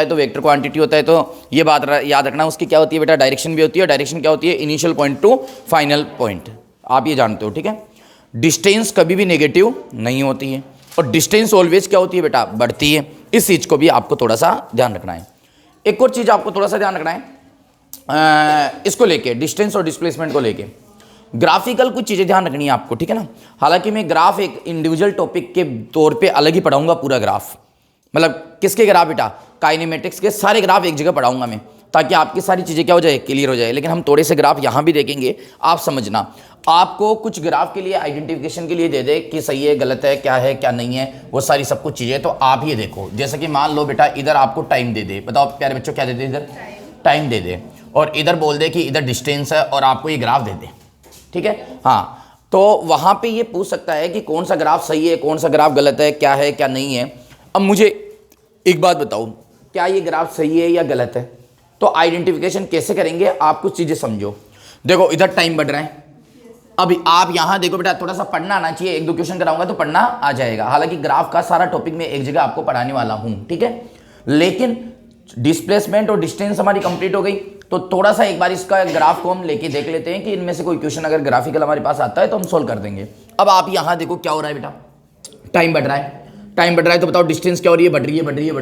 है तो vector quantity होता है, तो ये बात याद रखना, उसकी क्या होती है बेटा, डायरेक्शन भी होती है। डायरेक्शन क्या होती है, initial point two final point, आप ये जानते हो, ठीक है। डिस्टेंस कभी भी नेगेटिव नहीं होती है, और डिस्टेंस ऑलवेज क्या होती है बेटा, बढ़ती है। इस चीज़ को भी आपको थोड़ा सा ध्यान रखना है। एक और चीज़ आपको थोड़ा सा ध्यान रखना है, इसको लेके, डिस्टेंस और डिस्प्लेसमेंट को लेके ग्राफिकल कुछ चीज़ें ध्यान रखनी है आपको, ठीक है ना। हालांकि मैं ग्राफ एक इंडिविजुअल टॉपिक के तौर पे अलग ही पढ़ाऊंगा, पूरा ग्राफ, मतलब किसके ग्राफ बेटा, काइनेमेटिक्स के सारे ग्राफ एक जगह पढ़ाऊंगा मैं, ताकि आपकी सारी चीज़ें क्या हो जाए, क्लियर हो जाए। लेकिन हम थोड़े से ग्राफ यहाँ भी देखेंगे, आप समझना। आपको कुछ ग्राफ के लिए आइडेंटिफिकेशन के लिए दे दे कि सही है, गलत है, क्या नहीं है, वो सारी सब कुछ चीज़ें, तो आप ये देखो। जैसे कि मान लो बेटा इधर आपको टाइम दे दे, बताओ प्यारे बच्चों क्या दे दे, इधर टाइम दे दे, और इधर बोल दे कि इधर डिस्टेंस है, और आपको ये ग्राफ दे दे, ठीक है। हाँ, तो वहाँ पे ये पूछ सकता है कि कौन सा ग्राफ सही है, कौन सा ग्राफ गलत है, क्या नहीं है। अब मुझे एक बात बताओ, क्या ये ग्राफ सही है या गलत है? तो आइडेंटिफिकेशन कैसे करेंगे, आप कुछ चीज़ें समझो। देखो इधर टाइम बढ़ रहा है, अभी आप यहाँ देखो बेटा, थोड़ा सा पढ़ना आना चाहिए, एक दो क्वेश्चन कराऊंगा तो पढ़ना आ जाएगा। हालांकि ग्राफ का सारा टॉपिक मैं एक जगह आपको पढ़ाने वाला हूँ, ठीक है। लेकिन डिस्प्लेसमेंट और डिस्टेंस हमारी कंप्लीट हो गई, तो थोड़ा सा एक बार इसका ग्राफ को हम लेके देख लेते हैं कि इनमें से कोई क्वेश्चन अगर ग्राफिकल हमारे पास आता है तो हम सोल्व कर देंगे। अब आप यहाँ देखो क्या हो रहा है बेटा, टाइम बढ़ रहा है, टाइम बढ़ रहा है, तो बताओ डिस्टेंस क्या हो रही है, बढ़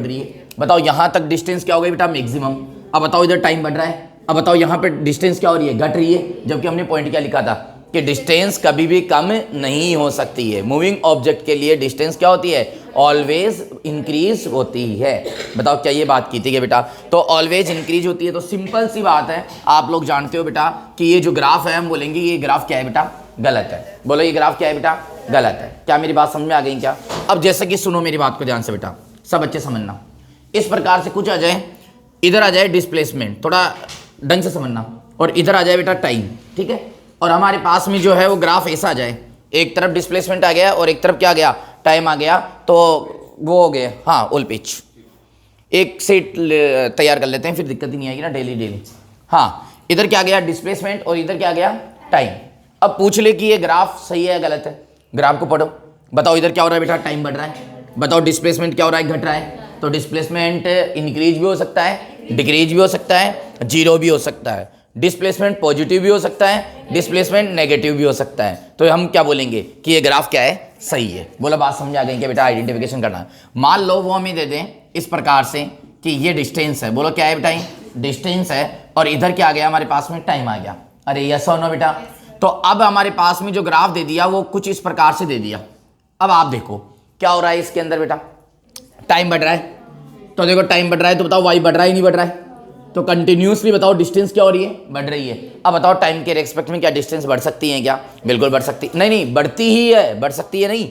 रही है। बताओ यहाँ तक डिस्टेंस क्या हो गई बेटा, मैक्सिमम। अब बताओ इधर टाइम बढ़ रहा है, अब बताओ यहाँ पे डिस्टेंस क्या हो रही है, घट रही है। जबकि हमने पॉइंट क्या लिखा था कि डिस्टेंस कभी भी कम नहीं हो सकती है। मूविंग ऑब्जेक्ट के लिए डिस्टेंस क्या होती है, ऑलवेज इंक्रीज होती है। बताओ क्या ये बात की थी कि बेटा, तो ऑलवेज इंक्रीज होती है। तो सिंपल सी बात है, आप लोग जानते हो बेटा कि ये जो ग्राफ है, हम बोलेंगे ये ग्राफ क्या है बेटा, गलत है। बोलो ये ग्राफ क्या है बेटा, गलत है। क्या मेरी बात समझ में आ गई क्या? अब जैसे कि सुनो मेरी बात को ध्यान से बेटा, सब बच्चे समझना। इस प्रकार से कुछ आ जाए, इधर आ जाए डिस्प्लेसमेंट, थोड़ा ढंग से समझना, और इधर आ जाए बेटा टाइम, ठीक है। और हमारे पास में जो है वो ग्राफ ऐसा आ जाए, एक तरफ डिस्प्लेसमेंट आ गया और एक तरफ क्या आ गया, टाइम आ गया, तो वो हो गया, हाँ ऑल पिच। एक सेट तैयार कर लेते हैं, फिर दिक्कत ही नहीं आएगी ना डेली। हाँ, इधर क्या गया डिस्प्लेसमेंट और इधर क्या गया टाइम। अब पूछ ले कि ये ग्राफ सही है या गलत है, ग्राफ को पढ़ो, बताओ इधर क्या हो रहा है बेटा, टाइम बढ़ रहा है। बताओ डिस्प्लेसमेंट क्या हो रहा है, घट रहा है। तो डिस्प्लेसमेंट इंक्रीज भी हो सकता है, डिक्रीज भी हो सकता है, जीरो भी हो सकता है। डिस्प्लेसमेंट पॉजिटिव भी हो सकता है, डिस्प्लेसमेंट नेगेटिव भी हो सकता है। तो हम क्या बोलेंगे कि ये ग्राफ क्या है, सही है। बोला बात समझ आ गई क्या बेटा, आइडेंटिफिकेशन करना है। मान लो वो हमें दे दें इस प्रकार से कि ये डिस्टेंस है, बोलो क्या है बेटा, डिस्टेंस है, और इधर क्या आ गया हमारे पास में, टाइम आ गया। अरे यस और नो बेटा। तो अब हमारे पास में जो ग्राफ दे दिया वो कुछ इस प्रकार से दे दिया। अब आप देखो क्या हो रहा है इसके अंदर बेटा, टाइम बढ़ रहा है, तो देखो टाइम बढ़ रहा है, तो बताओ वाई बढ़ रहा है नहीं बढ़ रहा है। तो कंटिन्यूसली बताओ डिस्टेंस क्या हो रही है, बढ़ रही है। अब बताओ टाइम के रेस्पेक्ट में क्या डिस्टेंस बढ़ सकती है क्या, बिल्कुल बढ़ सकती, नहीं बढ़ती ही है, बढ़ सकती है नहीं।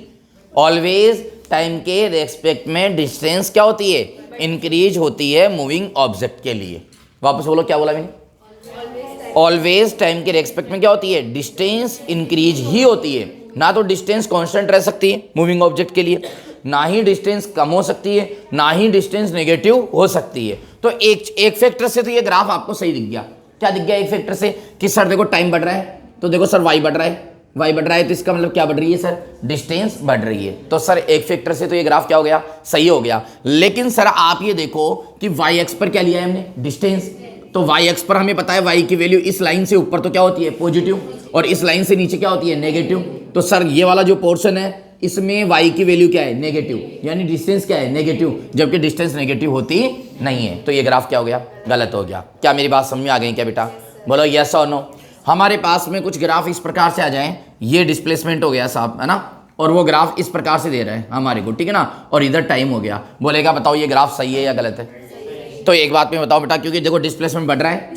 ऑलवेज टाइम के रेस्पेक्ट में डिस्टेंस क्या होती है, इंक्रीज होती है मूविंग ऑब्जेक्ट के लिए। वापस बोलो क्या बोला मैंने, ऑलवेज टाइम के रेस्पेक्ट में क्या होती है, डिस्टेंस इंक्रीज ही होती है। ना तो डिस्टेंस कांस्टेंट रह सकती है मूविंग ऑब्जेक्ट के लिए, ना ही डिस्टेंस कम हो सकती है, ना ही डिस्टेंस नेगेटिव हो सकती है। तो एक फैक्टर से तो ये ग्राफ आपको सही दिख गया। क्या दिख गया एक फैक्टर से कि सर देखो टाइम बढ़ रहा है, तो देखो सर वाई बढ़ रहा है, वाई बढ़ रहा है, तो इसका मतलब क्या बढ़ रही है सर, डिस्टेंस बढ़ रही है। तो सर एक फैक्टर से तो ये ग्राफ क्या हो गया, सही हो गया। लेकिन सर आप ये देखो कि वाई एक्स पर क्या लिया है हमने, डिस्टेंस। तो वाई एक्स पर हमें पता है वाई की वैल्यू इस लाइन से ऊपर तो क्या होती है, पॉजिटिव, और इस लाइन से नीचे क्या होती है, नेगेटिव। तो सर ये वाला जो पोर्शन है इसमें y की वैल्यू क्या है, नेगेटिव, यानी डिस्टेंस क्या है, नेगेटिव, जबकि डिस्टेंस नेगेटिव होती नहीं है। तो ये ग्राफ क्या हो गया, गलत हो गया। क्या मेरी बात समझ में आ गई क्या बेटा, बोलो यस और नो। हमारे पास में कुछ ग्राफ इस प्रकार से आ जाएं, ये डिस्प्लेसमेंट हो गया साहब, है ना, और वो ग्राफ इस प्रकार से दे रहे हैं हमारे को, ठीक है ना, और इधर टाइम हो गया। बोलेगा बताओ ये ग्राफ सही है या गलत है। तो एक बात में बताओ बेटा, क्योंकि देखो डिस्प्लेसमेंट बढ़ रहा है,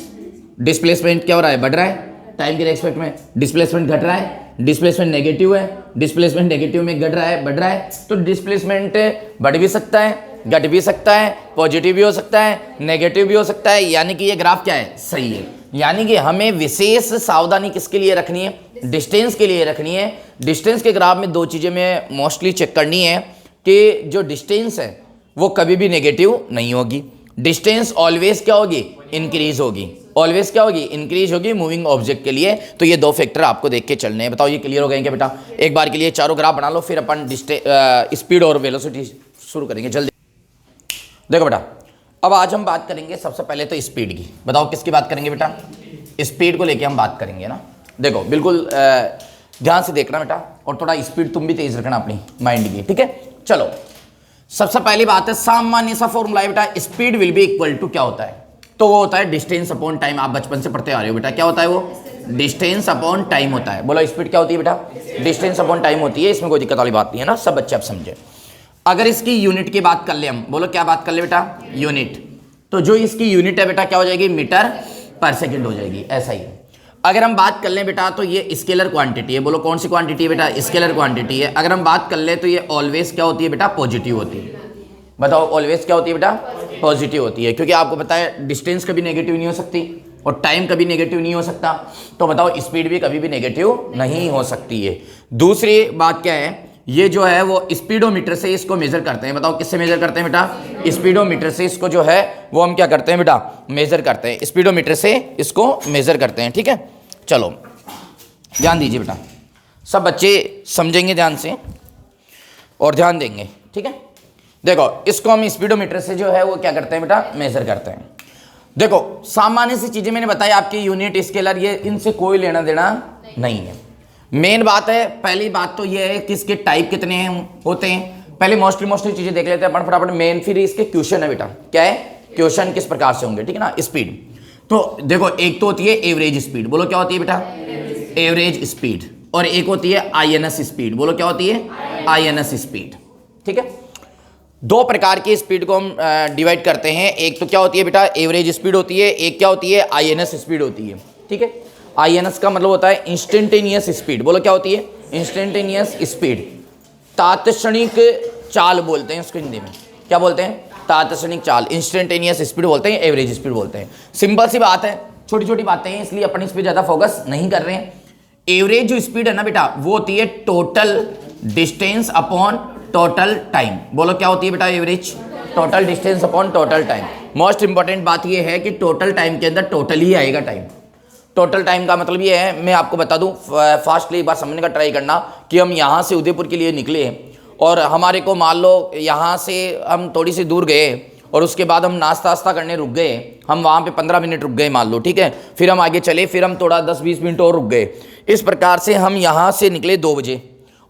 डिस्प्लेसमेंट क्या हो रहा है, बढ़ रहा है टाइम के रेस्पेक्ट में, डिस्प्लेसमेंट घट रहा है, डिस्प्लेसमेंट नेगेटिव है, डिस्प्लेसमेंट नेगेटिव में घट रहा है, बढ़ रहा है। तो डिस्प्लेसमेंट बढ़ भी सकता है, घट भी सकता है, पॉजिटिव भी हो सकता है, नेगेटिव भी हो सकता है, यानी कि ये ग्राफ क्या है, सही है। यानी कि हमें विशेष सावधानी किसके लिए रखनी है, डिस्टेंस के लिए रखनी है। डिस्टेंस के ग्राफ में दो चीज़ें में मोस्टली चेक करनी है कि जो डिस्टेंस है वो कभी भी नेगेटिव नहीं होगी, डिस्टेंस ऑलवेज क्या होगी, इंक्रीज होगी, ऑलवेज क्या होगी, इंक्रीज होगी मूविंग ऑब्जेक्ट के लिए। तो ये दो फैक्टर आपको देख के चलने हैं। बताओ ये क्लियर हो गए क्या बेटा। एक बार के लिए चारों ग्राफ बना लो, फिर अपन स्पीड और वेलोसिटी शुरू करेंगे जल्दी। देखो बेटा, अब आज हम बात करेंगे सबसे पहले तो स्पीड की। बताओ किसकी बात करेंगे बेटा? स्पीड को लेके हम बात करेंगे ना। देखो बिल्कुल ध्यान से देखना बेटा, और थोड़ा स्पीड तुम भी तेज रखना अपनी माइंड की, ठीक है। चलो सबसे पहली बात है, सामान्य सा फॉर्मूला है बेटा, speed will be equal to क्या होता है? तो वो होता है डिस्टेंस अपॉन टाइम। आप बचपन से पढ़ते आ रहे हो बेटा, क्या होता है वो? डिस्टेंस अपॉन टाइम होता है। बोलो स्पीड क्या होती है बेटा? डिस्टेंस अपॉन टाइम होती है, इसमें कोई दिक्कत वाली बात नहीं है ना, सब बच्चे आप समझे। अगर इसकी यूनिट की बात कर ले हम, बोलो क्या बात कर ले बेटा? यूनिट। तो जो इसकी यूनिट है बेटा क्या हो जाएगी? मीटर पर सेकंड हो जाएगी, ऐसा ही है। अगर हम बात कर लें बेटा तो ये स्केलर क्वांटिटी है। बोलो कौन सी क्वांटिटी है बेटा? स्केलर क्वांटिटी है। अगर हम बात कर ले तो ये ऑलवेज क्या होती है बेटा? पॉजिटिव होती है। बताओ ऑलवेज क्या होती है बेटा? पॉजिटिव होती है, क्योंकि आपको पता है डिस्टेंस कभी नेगेटिव नहीं हो सकती और टाइम कभी नेगेटिव नहीं हो सकता, तो बताओ स्पीड भी कभी भी नेगेटिव नहीं हो सकती है। दूसरी बात क्या है, ये जो है वो स्पीडोमीटर से इसको मेजर करते हैं। बताओ किससे मेजर करते हैं बेटा? स्पीडोमीटर से इसको जो है वो हम क्या करते हैं बेटा? मेजर करते हैं। स्पीडोमीटर से इसको मेजर करते हैं, ठीक है। चलो ध्यान दीजिए बेटा, सब बच्चे समझेंगे ध्यान से और ध्यान देंगे, ठीक है। देखो इसको हम स्पीडोमीटर से जो है वो क्या करते हैं बेटा? मेजर करते हैं। देखो सामान्य सी चीजें मैंने बताई आपकी, यूनिट, स्केलर, ये इनसे कोई लेना देना नहीं है। मेन बात है, पहली बात तो ये है कि इसके टाइप कितने होते हैं। पहले मोस्टली चीजें देख लेते हैं अपन फटाफट। मेन फिर इसके क्वेश्चन है बेटा, क्या है? क्वेश्चन किस प्रकार से होंगे, ठीक है ना। स्पीड तो देखो एक तो होती है एवरेज स्पीड। बोलो क्या होती है बेटा? Average speed. और एक होती है INS स्पीड। बोलो क्या होती है? INS स्पीड, ठीक है। दो प्रकार की स्पीड को हम डिवाइड करते हैं। एक तो क्या होती है बेटा? एवरेज स्पीड होती है। एक क्या होती है? INS स्पीड होती है, ठीक है। INS का मतलब होता है इंस्टेंटेनियस स्पीड। बोलो क्या होती है? Instantaneous speed. तात्क्षणिक चाल बोलते हैं उसको हिंदी में, क्या बोलते हैं? तात्क्षणिक चाल, इंस्टेंटेनियस स्पीड बोलते हैं, एवरेज स्पीड बोलते हैं। सिंपल सी बात है, छोटी छोटी बातें हैं इसलिए अपन इस पर ज़्यादा फोकस नहीं कर रहे हैं। एवरेज जो स्पीड है ना बेटा, वो होती है total distance upon total time. बोलो क्या होती है बेटा? Average total distance upon total time. Most important बात ये है कि टोटल टाइम के अंदर टोटल ही आएगा टाइम। टोटल टाइम का मतलब ये है, मैं आपको बता दूं फास्टली एक बार समझने का ट्राई करना, कि हम यहाँ से उदयपुर के लिए निकले और हमारे को मान लो यहाँ से हम थोड़ी सी दूर गए और उसके बाद हम नाश्ता वास्ता करने रुक गए, हम वहाँ पे 15 मिनट रुक गए मान लो, ठीक है। फिर हम आगे चले, फिर हम थोड़ा 10-20 मिनट और रुक गए। इस प्रकार से हम यहाँ से निकले 2 बजे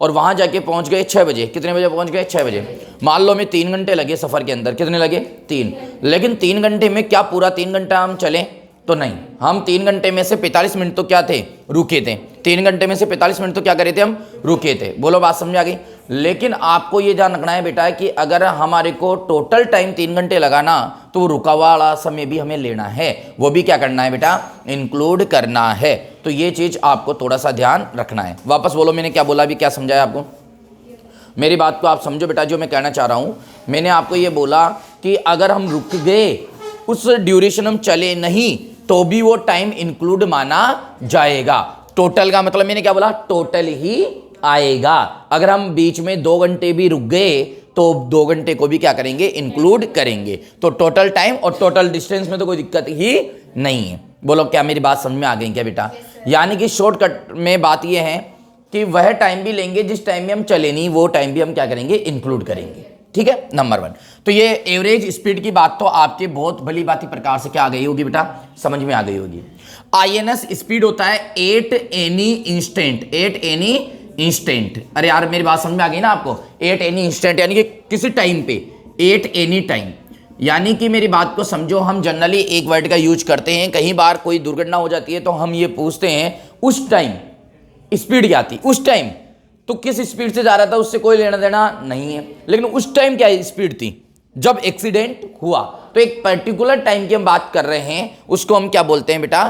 और वहाँ जाके पहुँच गए 6 बजे। कितने बजे पहुँच गए? 6 बजे। मान लो हमें 3 घंटे लगे सफ़र के अंदर। कितने लगे? 3। लेकिन 3 घंटे में क्या पूरा 3 घंटा हम चले? तो नहीं, हम 3 घंटे में से 45 मिनट तो क्या थे? रुके थे। 3 घंटे में से 45 मिनट तो क्या करे थे? हम रुके थे। बोलो बात समझ आ गई। लेकिन आपको ये ध्यान रखना है बेटा कि अगर हमारे को टोटल टाइम 3 घंटे लगाना, तो रुका वाला समय भी हमें लेना है, वो भी क्या करना है बेटा? इंक्लूड करना है। तो ये चीज़ आपको थोड़ा सा ड्यान रखना है। वापस बोलो मैंने क्या बोला, अभी क्या समझाया आपको? मेरी बात को आप समझो बेटा, जो मैं कहना चाह रहा हूँ। मैंने आपको ये बोला कि अगर हम रुक गए, उस ड्यूरेशन हम चले नहीं, तो भी वो टाइम इंक्लूड माना जाएगा। टोटल का मतलब मैंने क्या बोला? टोटल ही आएगा। अगर हम बीच में 2 घंटे भी रुक गए तो 2 घंटे को भी क्या करेंगे? इंक्लूड करेंगे। तो टोटल टाइम और टोटल डिस्टेंस में तो कोई दिक्कत ही नहीं है। बोलो क्या मेरी बात समझ में आ गई क्या बेटा? यानी कि शॉर्टकट में बात यह है कि वह टाइम भी लेंगे जिस टाइम में हम चले नहीं, वो टाइम भी हम क्या करेंगे? इंक्लूड करेंगे, ठीक है। नंबर 1 तो ये एवरेज स्पीड की बात तो आपके बहुत भली भांति प्रकार से क्या आ गई होगी बेटा? समझ में आ गई होगी। INS स्पीड होता है at any instant. At any instant. अरे यार मेरी बात समझ में आ गई ना आपको? एट एनी इंस्टेंट यानी कि किसी टाइम पे, एट एनी टाइम। यानी कि मेरी बात को समझो, हम जनरली एक वर्ड का यूज करते हैं, कई बार कोई दुर्घटना हो जाती है तो हम ये पूछते हैं उस टाइम स्पीड क्या थी? उस टाइम तो किस स्पीड से जा रहा था, उससे कोई लेना देना नहीं है। लेकिन उस टाइम क्या स्पीड थी जब एक्सीडेंट हुआ। तो एक पर्टिकुलर टाइम की हम बात कर रहे हैं, उसको हम क्या बोलते हैं बेटा?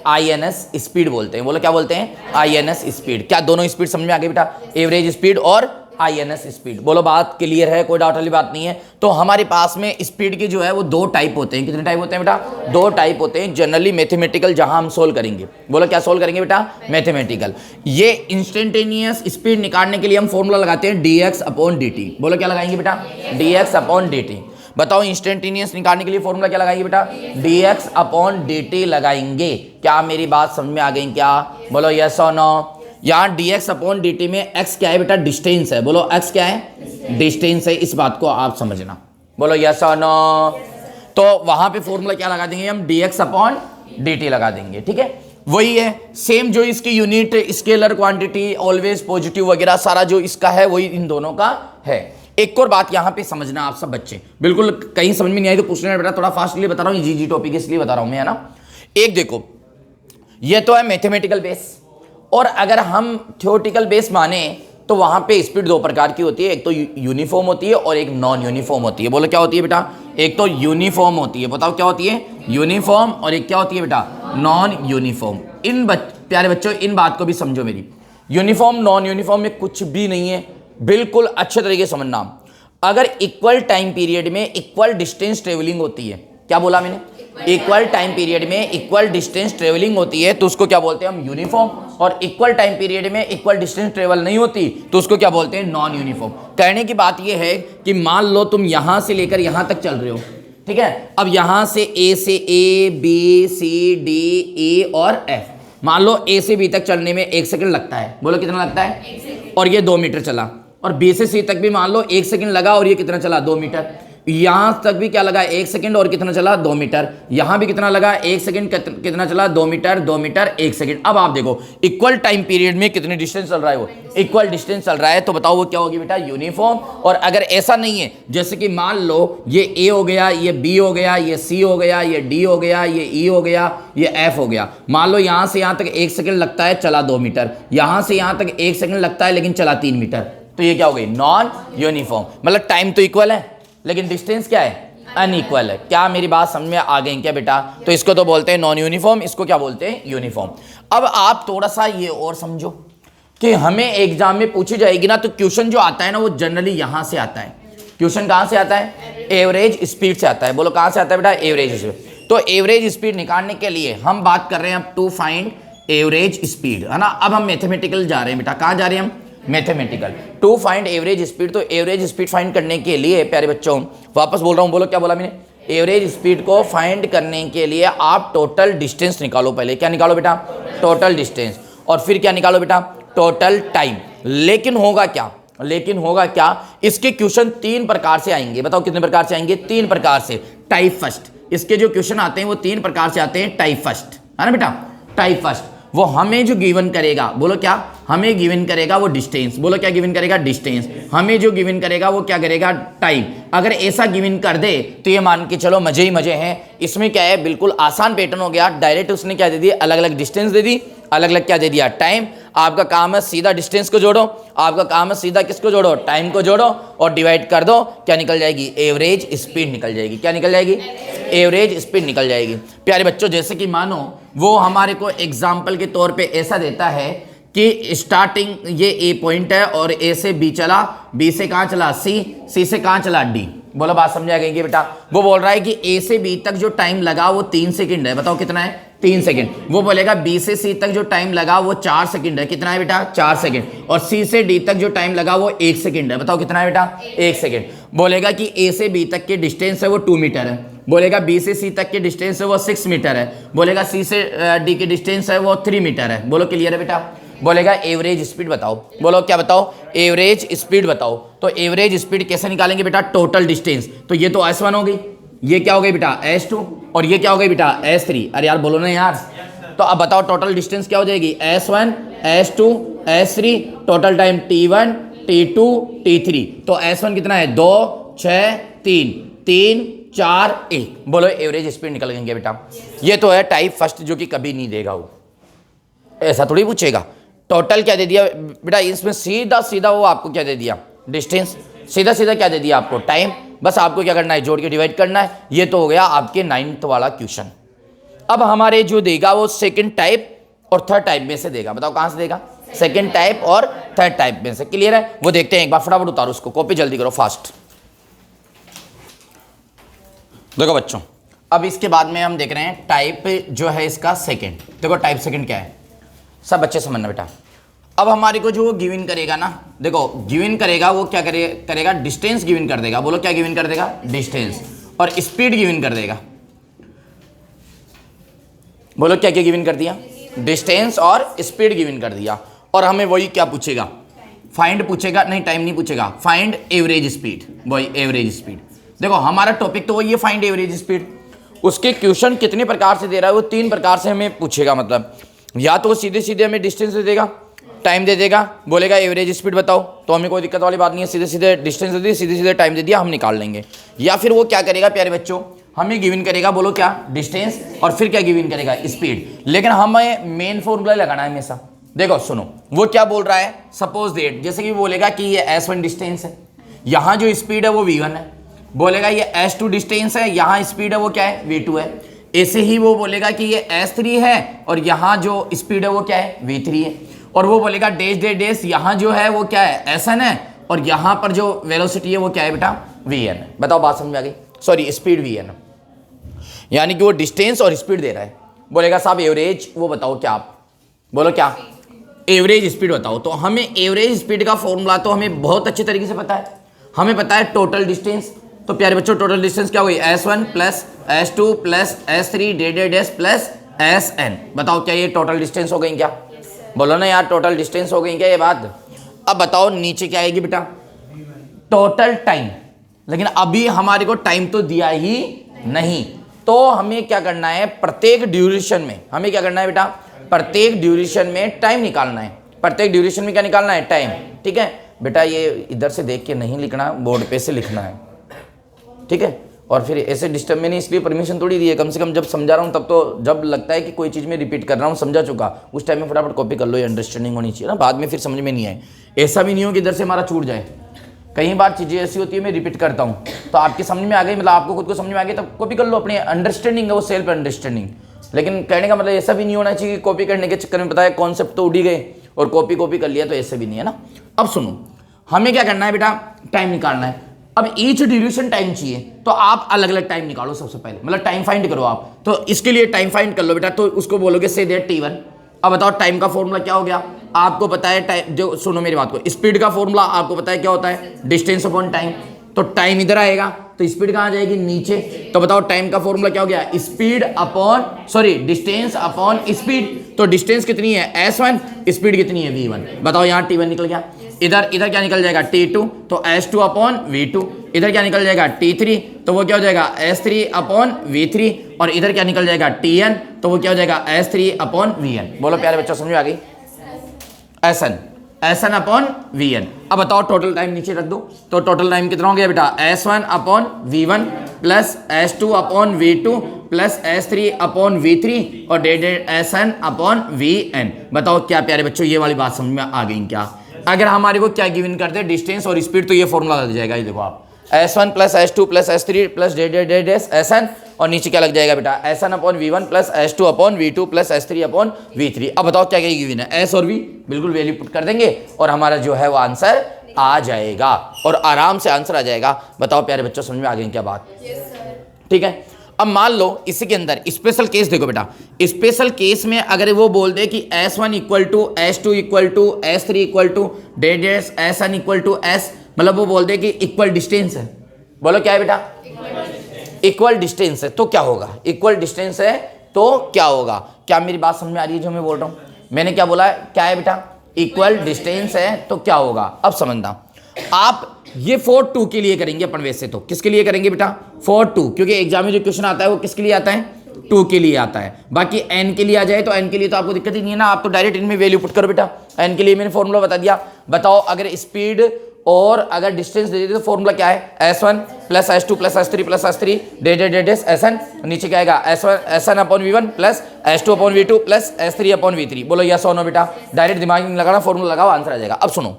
INS स्पीड बोलते हैं। बोलो क्या बोलते हैं? INS speed. क्या दोनों स्पीड समझ में आ गई बेटा? एवरेज स्पीड और INS स्पीड। बोलो बात क्लियर है, कोई डाउट वाली बात नहीं है। तो हमारे पास में स्पीड के जो है वो 2 टाइप होते हैं। कितने टाइप होते हैं बेटा? 2 टाइप होते हैं। जनरली मैथमेटिकल जहां हम सोल्व करेंगे। बोलो क्या सोल्व करेंगे बेटा? मैथमेटिकल। ये इंस्टेंटेनियस स्पीड निकालने के लिए हम फॉर्मूला लगाते हैं dx/dt। बोलो क्या लगाएंगे बेटा? dx/dt। बताओ इंस्टेंटेनियस निकालने के लिए फॉर्मूला क्या लगाएंगे बेटा? dx/dt लगाएंगे। क्या मेरी बात समझ में आ गई क्या? बोलो यस और नो। यहाँ dx/dt में x क्या है बेटा? डिस्टेंस है। बोलो x क्या है? डिस्टेंस है। इस बात को आप समझना। बोलो यस और नो। तो वहां पे फॉर्मूला क्या लगा देंगे हम, dx/dt लगा देंगे, ठीक है। वही है सेम जो इसकी unit scalar quantity always positive वगैरह सारा जो इसका है वही इन दोनों का है। एक और बात यहां पे समझना आप सब बच्चे, बिल्कुल कहीं समझ में नहीं आई तो पूछना बेटा, थोड़ा फास्ट लिए बता रहा हूं, जी टॉपिक इसलिए बता रहा हूं मैं, है ना। एक देखो ये तो है मैथमेटिकल बेस, और अगर हम थ्योरेटिकल बेस माने तो वहां पे स्पीड दो प्रकार की होती है, एक तो यूनिफॉर्म होती है और एक नॉन यूनिफॉर्म होती है। बोलो क्या होती है बेटा, एक तो यूनिफॉर्म होती है, बताओ क्या होती है, यूनिफॉर्म, और एक क्या होती है बेटा, नॉन यूनिफॉर्म। प्यारे बच्चों इन बात को भी समझो मेरी, यूनिफॉर्म नॉन यूनिफॉर्म में कुछ भी नहीं है, बिल्कुल अच्छे तरीके से समझना। अगर इक्वल टाइम पीरियड में इक्वल डिस्टेंस ट्रेवलिंग होती है, क्या बोला मैंने, इक्वल टाइम पीरियड में इक्वल डिस्टेंस ट्रेवलिंग होती है तो उसको क्या बोलते हैं हम, यूनिफॉर्म। और इक्वल टाइम पीरियड में इक्वल डिस्टेंस ट्रेवल नहीं होती तो उसको क्या बोलते हैं, नॉन यूनिफॉर्म। कहने की बात यह है कि मान लो तुम यहां से लेकर यहां तक चल रहे हो, ठीक है। अब यहां से A B C D E और एफ, मान लो ए से बी तक चलने में 1 सेकंड लगता है, बोलो कितना लगता है, और ये 2 मीटर चला। और बी से सी तक भी मान लो 1 सेकंड लगा और ये कितना चला, 2 मीटर। यहां तक भी क्या लगा, 1 सेकंड, और कितना चला, 2 मीटर। यहां भी कितना लगा, 1 सेकंड, कितना चला, 2 मीटर, 2 मीटर, 1 सेकंड। अब आप देखो इक्वल टाइम पीरियड में कितने डिस्टेंस चल रहा है, वो इक्वल डिस्टेंस चल रहा है, तो बताओ वो क्या होगी बेटा, यूनिफॉर्म। और अगर ऐसा नहीं है, जैसे कि मान लो ये ए हो गया, ये बी हो गया, ये सी हो गया, ये डी हो गया, ये ई हो गया, ये एफ हो गया। मान लो यहां से यहां तक 1 सेकंड लगता है, चला 2 मीटर। यहां से यहां तक 1 सेकंड लगता है लेकिन चला 3 मीटर। तो ये क्या हो गई, नॉन यूनिफॉर्म। मतलब टाइम तो इक्वल है लेकिन डिस्टेंस क्या है, अनइक्वल है। क्या मेरी बात समझ में आ गई क्या बेटा? तो इसको तो बोलते हैं नॉन यूनिफॉर्म, इसको क्या बोलते हैं, यूनिफॉर्म। अब आप थोड़ा सा ये और समझो कि हमें एग्जाम में पूछी जाएगी ना, तो क्वेश्चन जो आता है ना वो जनरली यहां से आता है। क्वेश्चन कहां से आता है, एवरेज स्पीड से आता है। बोलो कहां से आता है बेटा, एवरेज स्पीड। तो एवरेज स्पीड निकालने के लिए हम बात कर रहे हैं अब टू फाइंड एवरेज स्पीड, है ना। अब हम मैथमेटिकल जा रहे हैं बेटा, कहां जा रहे हैं हम, mathematical, to find average speed. तो एवरेज स्पीड फाइंड करने के लिए प्यारे बच्चों, वापस बोल रहा हूं, बोलो क्या बोला मैंने, एवरेज स्पीड को फाइंड करने के लिए आप टोटल डिस्टेंस निकालो। पहले क्या निकालो बेटा, टोटल डिस्टेंस, और फिर क्या निकालो बेटा, टोटल टाइम। लेकिन होगा क्या, इसके क्वेश्चन 3 प्रकार से आएंगे। बताओ कितने प्रकार से आएंगे, 3 प्रकार से। टाइप फर्स्ट, इसके जो क्वेश्चन आते हैं वो 3 प्रकार से आते हैं। टाइप फर्स्ट, है ना बेटा, टाइप फर्स्ट वो हमें जो गिवन करेगा, बोलो क्या, हमें गिवन करेगा वो डिस्टेंस। बोलो क्या गिवन करेगा, डिस्टेंस। हमें जो गिवन करेगा वो क्या करेगा, टाइम। अगर ऐसा गिवन कर दे तो ये मान के चलो मजे ही मजे हैं। इसमें क्या है, बिल्कुल आसान पैटर्न हो गया। डायरेक्ट उसने क्या दे दिया, अलग अलग डिस्टेंस दे दी, अलग अलग क्या दे दिया, टाइम। आपका काम है सीधा डिस्टेंस को जोड़ो, आपका काम है सीधा किसको जोड़ो, टाइम को जोड़ो, और डिवाइड कर दो, क्या निकल जाएगी, एवरेज स्पीड निकल जाएगी। क्या निकल जाएगी, एवरेज स्पीड निकल जाएगी। प्यारे बच्चों जैसे कि मानो वो हमारे को एग्जाम्पल के तौर पे ऐसा देता है कि स्टार्टिंग ये ए पॉइंट है और ए से बी चला, बी से कहाँ चला, सी से कहाँ चला, डी। बोलो बात समझ आ गई कि बेटा, वो बोल रहा है कि ए से बी तक जो टाइम लगा वो 3 सेकंड है। बताओ कितना है, 3 सेकंड। वो बोलेगा बी से सी तक जो टाइम लगा वो 4 सेकंड है। कितना है बेटा, 4 सेकंड। और सी से डी तक जो टाइम लगा वो 1 सेकंड है। बताओ कितना है बेटा, 1 सेकंड। बोलेगा कि ए से बी तक के डिस्टेंस है वो 2 मीटर है। बोलेगा बी से सी तक के डिस्टेंस है वो 6 मीटर है। बोलेगा सी से डी के डिस्टेंस है वो 3 मीटर है। बोलो क्लियर है बेटा। बोलेगा एवरेज स्पीड बताओ। बोलो क्या बताओ, एवरेज स्पीड बताओ। तो एवरेज स्पीड कैसे निकालेंगे बेटा, टोटल डिस्टेंस। तो ये तो S1 हो गई, ये क्या हो गई बेटा, S2, और ये क्या हो गई बेटा, S3। अरे यार बोलो ना यार। तो अब बताओ टोटल डिस्टेंस क्या हो जाएगी, S1 S2 S3, total time T1 T2 T3। तो S1 कितना है, 2 6 3 3 4 1। बोलो एवरेज स्पीड निकल गएंगे बेटा। ये तो है टाइप फर्स्ट जो कि कभी नहीं देगा वो, ऐसा थोड़ी पूछेगा। टोटल क्या दे दिया बेटा, इसमें सीधा सीधा वो आपको क्या दे दिया, डिस्टेंस। सीधा सीधा क्या दे दिया आपको, टाइम। बस आपको क्या करना है, जोड़ के डिवाइड करना है। ये तो हो गया आपके 9th वाला क्वेश्चन। अब हमारे जो देगा वो सेकंड टाइप और थर्ड टाइप में से देगा। बताओ कहां से देगा, सेकंड टाइप और थर्ड टाइप में से। क्लियर है, वो देखते हैं एक बार, फटाफट उतारो उसको, कॉपी जल्दी करो फास्ट। देखो बच्चों, अब इसके बाद में हम देख रहे हैं टाइप जो है इसका सेकंड। देखो टाइप सेकंड क्या है, सब बच्चे समझना बेटा। अब हमारे को जो गिवन करेगा ना, देखो गिवन करेगा वो क्या करेगा, डिस्टेंस गिवन कर देगा। बोलो क्या गिवन कर देगा, डिस्टेंस। और स्पीड गिवन कर देगा। बोलो क्या क्या गिवन कर दिया, डिस्टेंस और स्पीड गिवन कर दिया। और हमें वही क्या पूछेगा, फाइंड पूछेगा, नहीं टाइम नहीं पूछेगा, फाइंड एवरेज स्पीड। वही एवरेज स्पीड। देखो हमारा टॉपिक तो वही है, फाइंड एवरेज स्पीड। उसके क्वेश्चन कितने प्रकार से दे रहा है, वो 3 प्रकार से हमें पूछेगा। मतलब या तो वो सीधे सीधे हमें डिस्टेंस दे देगा, टाइम दे देगा, बोलेगा एवरेज स्पीड बताओ, तो हमें कोई दिक्कत वाली बात नहीं है, सीधे सीधे डिस्टेंस दे दी, सीधे सीधे टाइम दे दिया, हम निकाल लेंगे। या फिर वो क्या करेगा प्यारे बच्चों, हमें गिवन करेगा, बोलो क्या, डिस्टेंस, और फिर क्या गिवन करेगा, स्पीड। लेकिन हमें मेन फॉर्मूला लगाना है हमेशा। देखो सुनो, वो क्या बोल रहा है, सपोज दैट, जैसे कि बोलेगा कि ये S1 डिस्टेंस है, यहाँ जो स्पीड है वो V1 है, बोलेगा ये S2 डिस्टेंस है, यहाँ स्पीड है वो क्या है, V2 है। ऐसे ही वो बोलेगा कि ये S3 है और यहाँ जो स्पीड है वो क्या है, V3 है। और वो बोलेगा डैश डैश डैश, यहाँ जो है वो क्या है, SN है, और यहाँ पर जो वेलोसिटी है वो क्या है बेटा, VN है। बताओ बात समझ में आ गई, सॉरी स्पीड VN, यानी कि वो डिस्टेंस और स्पीड दे रहा है। बोलेगा साहब एवरेज वो बताओ क्या, आप बोलो क्या, एवरेज स्पीड बताओ। तो हमें एवरेज स्पीड का फॉर्मूला तो हमें बहुत अच्छे तरीके से पता है। हमें पता है टोटल डिस्टेंस, तो प्यारे बच्चों टोटल डिस्टेंस क्या हुई, S1 plus S2 plus S3 dash plus SN। बताओ क्या ये टोटल डिस्टेंस हो गई क्या, बोलो ना यार टोटल डिस्टेंस हो गई क्या ये बात। अब बताओ नीचे क्या आएगी बेटा, टोटल टाइम। लेकिन अभी हमारे को टाइम तो दिया ही नहीं, तो हमें क्या करना है, प्रत्येक ड्यूरेशन में हमें क्या करना है बेटा, प्रत्येक ड्यूरेशन में टाइम निकालना है। प्रत्येक ड्यूरेशन में क्या निकालना है, टाइम। ठीक है बेटा, ये इधर से देख के नहीं लिखना, बोर्ड पे से लिखना है, ठीक है। और फिर ऐसे डिस्टर्ब, मैंने इसलिए परमिशन थोड़ी दी है, कम से कम जब समझा रहा हूँ तब तो, जब लगता है कि कोई चीज़ में रिपीट कर रहा हूँ, समझा चुका, उस टाइम में फटाफट कॉपी कर लो, ये अंडरस्टैंडिंग होनी चाहिए ना, बाद में फिर समझ में नहीं आए। ऐसा भी नहीं हो कि इधर से हमारा छूट जाए। कई बार चीज़ें ऐसी होती है मैं रिपीट करता हूँ, तो आपके समझ में आ गई, मतलब आपको खुद को समझ में आ गई, तब कॉपी कर लो, अपनी अंडरस्टैंडिंग है वो, सेल्फ अंडरस्टैंडिंग। लेकिन कहने का मतलब ऐसा भी नहीं होना चाहिए कि कॉपी करने के चक्कर में पता है कॉन्सेप्ट तो उड़ ही गए और कॉपी कर लिया, तो ऐसे भी नहीं है ना। अब सुनो, हमें क्या करना है बेटा, टाइम निकालना है। अब ईच ड्यूरेशन टाइम चाहिए, तो आप अलग अलग टाइम निकालो सबसे पहले, मतलब टाइम फाइंड करो आप। तो इसके लिए टाइम फाइंड कर लो बेटा, तो उसको बोलोगे से दैट T1। अब बताओ टाइम का फॉर्मूला क्या हो गया, आपको पता है टाइम, जो सुनो मेरी बात को, स्पीड का फॉर्मूला आपको पता है क्या होता है, डिस्टेंस अपॉन टाइम। तो टाइम इधर आएगा तो स्पीड कहाँ जाएगी, नीचे। तो बताओ टाइम का फॉर्मूला क्या हो गया, speed upon, sorry distance upon speed. तो डिस्टेंस कितनी है S1, स्पीड कितनी है V1। बताओ यहाँ T1 निकल गया, इधर क्या निकल जाएगा T2, तो S2 अपॉन V2। इधर क्या निकल जाएगा T3, तो वो क्या हो जाएगा S3 अपॉन V3। और इधर क्या निकल जाएगा Tn, तो वो क्या हो जाएगा S3 अपॉन Vn। बोलो प्यारे बच्चों समझ में आ गई, SN अपॉन Vn। अब बताओ टोटल टाइम नीचे रख दो, तो टोटल टाइम कितना हो गया बेटा, S1 upon V1 plus S2 upon V2 plus S3 upon V3 और डेडेड SN अपॉन Vn। बताओ क्या प्यारे बच्चों ये वाली बात समझ में आ गई क्या। अगर हमारे को क्या गिवन करते हैं, डिस्टेंस और स्पीड, तो ये फॉर्मूला लग जाएगा, ये देखो आप, S1 plus S2 plus S3 plus डेडेड SN, और नीचे क्या लग जाएगा बेटा, SN upon V1 plus S2 upon V2 plus S3 upon V3। अब बताओ क्या क्या गिवन है, S और V, बिल्कुल वैल्यू पुट कर देंगे और हमारा जो है वो आंसर आ जाएगा, और आराम से आंसर आ जाएगा। बताओ प्यारे बच्चों समझ में आ गई क्या बात, ठीक है। अब मान लो इसी के अंदर स्पेशल केस देखो बेटा, स्पेशल केस में अगर वो बोल दे कि S1 equal to S2 equal to S3 equal to डेडेड SN इक्वल टू S, मतलब वो बोल दे कि इक्वल डिस्टेंस है। बोलो क्या है बेटा, इक्वल डिस्टेंस है, तो क्या होगा, इक्वल डिस्टेंस है तो क्या होगा। क्या मेरी बात समझ में आ रही है जो मैं बोल रहा हूँ, मैंने क्या बोला है, क्या है बेटा, इक्वल डिस्टेंस है तो क्या होगा। अब समझना आप, ये 4-2 के लिए करेंगे अपन, वैसे तो किसके लिए करेंगे बेटा, 4-2, क्योंकि एग्जाम में जो क्वेश्चन आता है वो किसके लिए आता है, 2 के लिए आता है। बाकी n के लिए आ जाए तो n के लिए तो आपको दिक्कत ही नहीं है ना, आप तो डायरेक्ट इनमें वैल्यू पुट करो बेटा। n के लिए मैंने फॉर्मूला बता दिया। बताओ अगर स्पीड और अगर डिस्टेंस दे देते तो फॉर्मूला क्या है, S1 plus S2 plus S3 plus S3 डेडेड SN, नीचे क्या आएगा SN upon V1 plus S2 upon V2 plus S3 upon V3। बोलो यस और नो बेटा, डायरेक्ट दिमाग में लगाना, फॉर्मूला लगाओ, आंसर आ जाएगा। अब सुनो,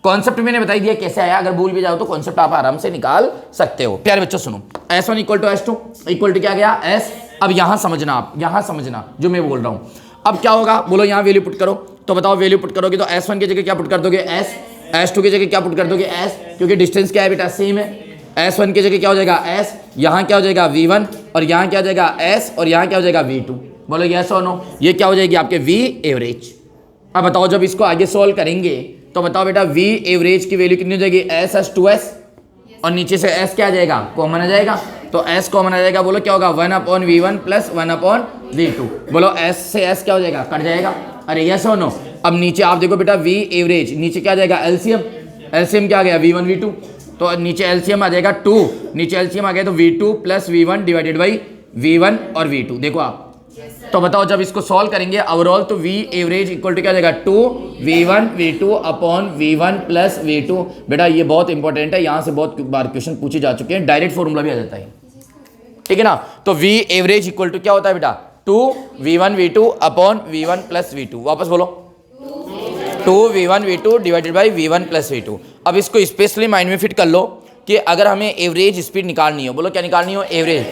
कॉन्सेप्ट मैंने बता दिया कैसे आया, अगर भूल भी जाओ तो कॉन्सेप्ट आप आराम से निकाल सकते हो। प्यारे बच्चों सुनो, S1 equal to S2 equal to क्या गया S। अब यहां समझना, आप यहां समझना जो मैं बोल रहा हूं। अब क्या होगा, बोलो यहां वैल्यू पुट करो, तो बताओ वैल्यू पुट करोगे तो S1 की जगह क्या पुट कर दोगे S, S2 की जगह क्या पुट कर दोगे S, क्योंकि डिस्टेंस क्या है बेटा, सेम है। S1 की जगह क्या हो जाएगा S, यहाँ क्या हो जाएगा V1, और यहाँ क्या हो जाएगा S, और यहाँ क्या हो जाएगा V2। बोलो यस और नो, ये क्या हो जाएगी आपके V एवरेज। अब बताओ जब इसको आगे सोल्व करेंगे तो बताओ बेटा V एवरेज की वैल्यू कितनी हो जाएगी, S2S, और नीचे से S क्या आ जाएगा, कॉमन आ जाएगा, तो S कॉमन आ जाएगा। बोलो क्या होगा, 1 upon V1 plus 1 upon V2। बोलो S से S क्या हो जाएगा, कट जाएगा। अरे यस और नो। अब नीचे आप देखो बेटा V एवरेज, नीचे क्या आ जाएगा, LCM क्या आ गया, V1 V2। तो नीचे एलसीएम आ जाएगा 2, नीचे एलसीएम आ गया तो V2 plus V1 divided by V1 और V2। देखो आप तो बताओ जब इसको सॉल्व करेंगे ओवरऑल तो V एवरेज इक्वल टू क्या जाएगा 2V1 V2 upon V1 plus V2। बेटा ये बहुत इंपॉर्टेंट है, यहाँ से बहुत बार क्वेश्चन पूछे जा चुके हैं, डायरेक्ट फॉर्मूला भी आ जाता है, ठीक है ना। तो V एवरेज इक्वल टू क्या होता है बेटा 2V1 V2 upon V1 plus V2। वापस बोलो 2V1 V2 divided by V1 plus V2। अब इसको स्पेशली माइंड में फिट कर लो कि अगर हमें एवरेज स्पीड निकालनी हो, बोलो क्या निकालनी हो एवरेज,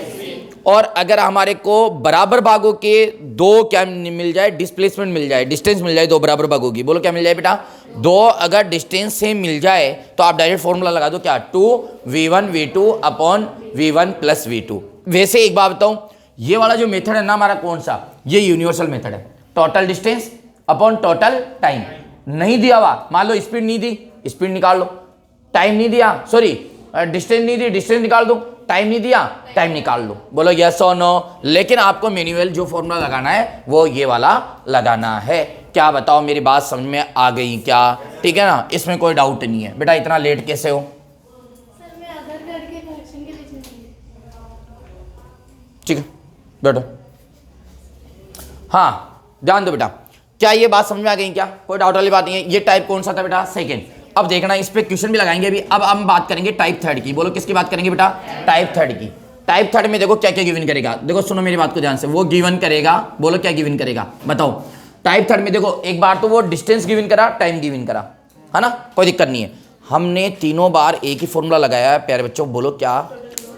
और अगर हमारे को बराबर भागों के दो क्या मिल जाए डिस्प्लेसमेंट मिल जाए, डिस्टेंस मिल जाए दो बराबर भागों की, बोलो क्या मिल जाए बेटा दो अगर डिस्टेंस सेम मिल जाए तो आप डायरेक्ट फॉर्मूला लगा दो क्या 2V1 V2 upon V1 plus V2। वैसे एक बात बताऊं, ये वाला जो मेथड है ना हमारा कौन सा, ये यूनिवर्सल मेथड है, total distance upon total time. नहीं दिया हुआ, मान लो स्पीड नहीं दी, स्पीड निकाल लो, टाइम नहीं दिया, सॉरी डिस्टेंस नहीं दी, डिस्टेंस निकाल दो, टाइम नहीं दिया, टाइम निकाल लो। बोलो यस और नो। लेकिन आपको मैन्युअल जो फॉर्मूला लगाना है वो ये वाला लगाना है। क्या बताओ मेरी बात समझ में आ गई क्या, ठीक है ना, इसमें कोई डाउट नहीं है। बेटा इतना लेट कैसे हो, सर मैं आधार कार्ड के करेक्शन के लिए चाहिए। ठीक है बैठो। हाँ ध्यान दो बेटा, क्या ये बात समझ में आ गई क्या, कोई डाउट वाली बात नहीं है। ये टाइप कौन सा था बेटा सेकंड। अब देखना इस पे क्वेश्चन भी लगाएंगे अभी। अब हम बात करेंगे टाइप थर्ड की। बोलो किसकी बात करेंगे बेटा टाइप थर्ड की। टाइप थर्ड में देखो क्या क्या गिवन करेगा, देखो सुनो मेरी बात को ध्यान से। वो गिवन करेगा, बोलो क्या गिवन करेगा बताओ। टाइप थर्ड में देखो एक बार तो वो डिस्टेंस गिवन करा, टाइम गिवन करा, है ना, कोई दिक्कत नहीं है। हमने तीनों बार एक ही फॉर्मूला लगाया है प्यारे बच्चों, बोलो क्या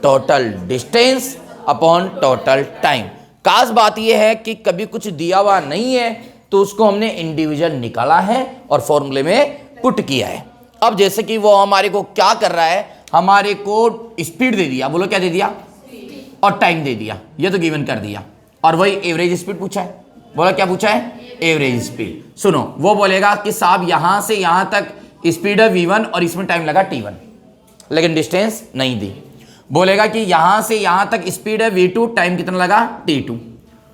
total distance upon total time. खास बात यह है कि कभी कुछ दिया हुआ नहीं है तो उसको हमने इंडिविजुअल निकाला है और फॉर्मूले में पुट किया है। अब जैसे कि वो हमारे को क्या कर रहा है, हमारे को स्पीड दे दिया, बोलो क्या दे दिया, और टाइम दे दिया, ये तो गिवन कर दिया, और वही एवरेज स्पीड पूछा है। बोलो क्या पूछा है एवरेज स्पीड। सुनो वो बोलेगा कि साहब यहां से यहां तक स्पीड है V1 और इसमें टाइम लगा T1, लेकिन डिस्टेंस नहीं दी। बोलेगा कि यहां से यहां तक स्पीड है V2, टाइम कितना लगा T2।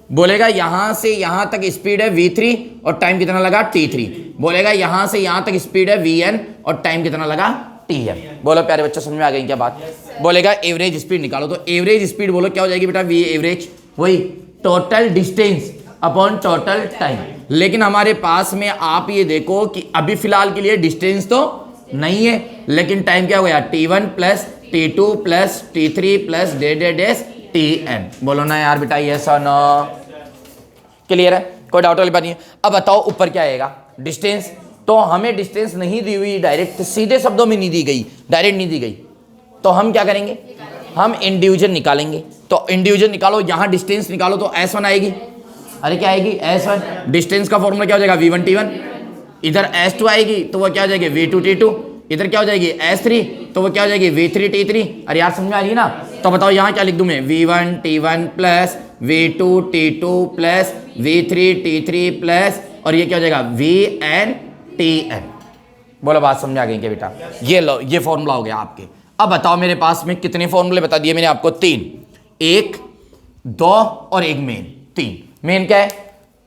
बोलेगा यहां से यहां तक स्पीड है V3 और टाइम कितना लगा T3। बोलेगा यहां से यहां तक स्पीड है Vn और टाइम कितना लगा Tm। बोलो प्यारे बच्चों समझ में आ गई क्या बात। बोलेगा एवरेज स्पीड निकालो, तो एवरेज स्पीड बोलो क्या हो जाएगी बेटा V एवरेज, वही total distance upon total time. लेकिन हमारे पास में आप ये देखो कि अभी फिलहाल के लिए डिस्टेंस तो नहीं है, लेकिन टाइम क्या हो गया T1 plus T2 plus T3 plus डेस Tn। बोलो ना यार बेटा यस और नो, क्लियर है, कोई डाउट वाली बात नहीं है। अब बताओ ऊपर क्या आएगा डिस्टेंस, तो हमें डिस्टेंस नहीं दी हुई डायरेक्ट, सीधे शब्दों में नहीं दी गई, डायरेक्ट नहीं दी गई, तो हम क्या करेंगे, हम इंडिविजुअल निकालेंगे। तो इंडिविजुअल निकालो, यहां डिस्टेंस निकालो तो S1 आएगी, अरे क्या आएगी S1। डिस्टेंस का फॉर्मूला क्या हो जाएगा V1 T1, इधर S2 आएगी तो वो क्या हो जाएगी V2 T2, इधर क्या हो जाएगी S3 तो वो क्या हो जाएगी V3 T3। अरे यार समझ में आ रही है ना, तो बताओ यहाँ क्या लिख दूं मैं V1 T1 plus V2 T2 plus V3 T3 plus और ये क्या हो जाएगा Vn Tn। बोलो बात समझ आ गई क्या बेटा, ये लो ये फॉर्मूला हो गया आपके। अब बताओ मेरे पास में कितने फॉर्मूले बता दिए मैंने आपको, 3, 1, 2 और एक मेन। 3 मेन क्या है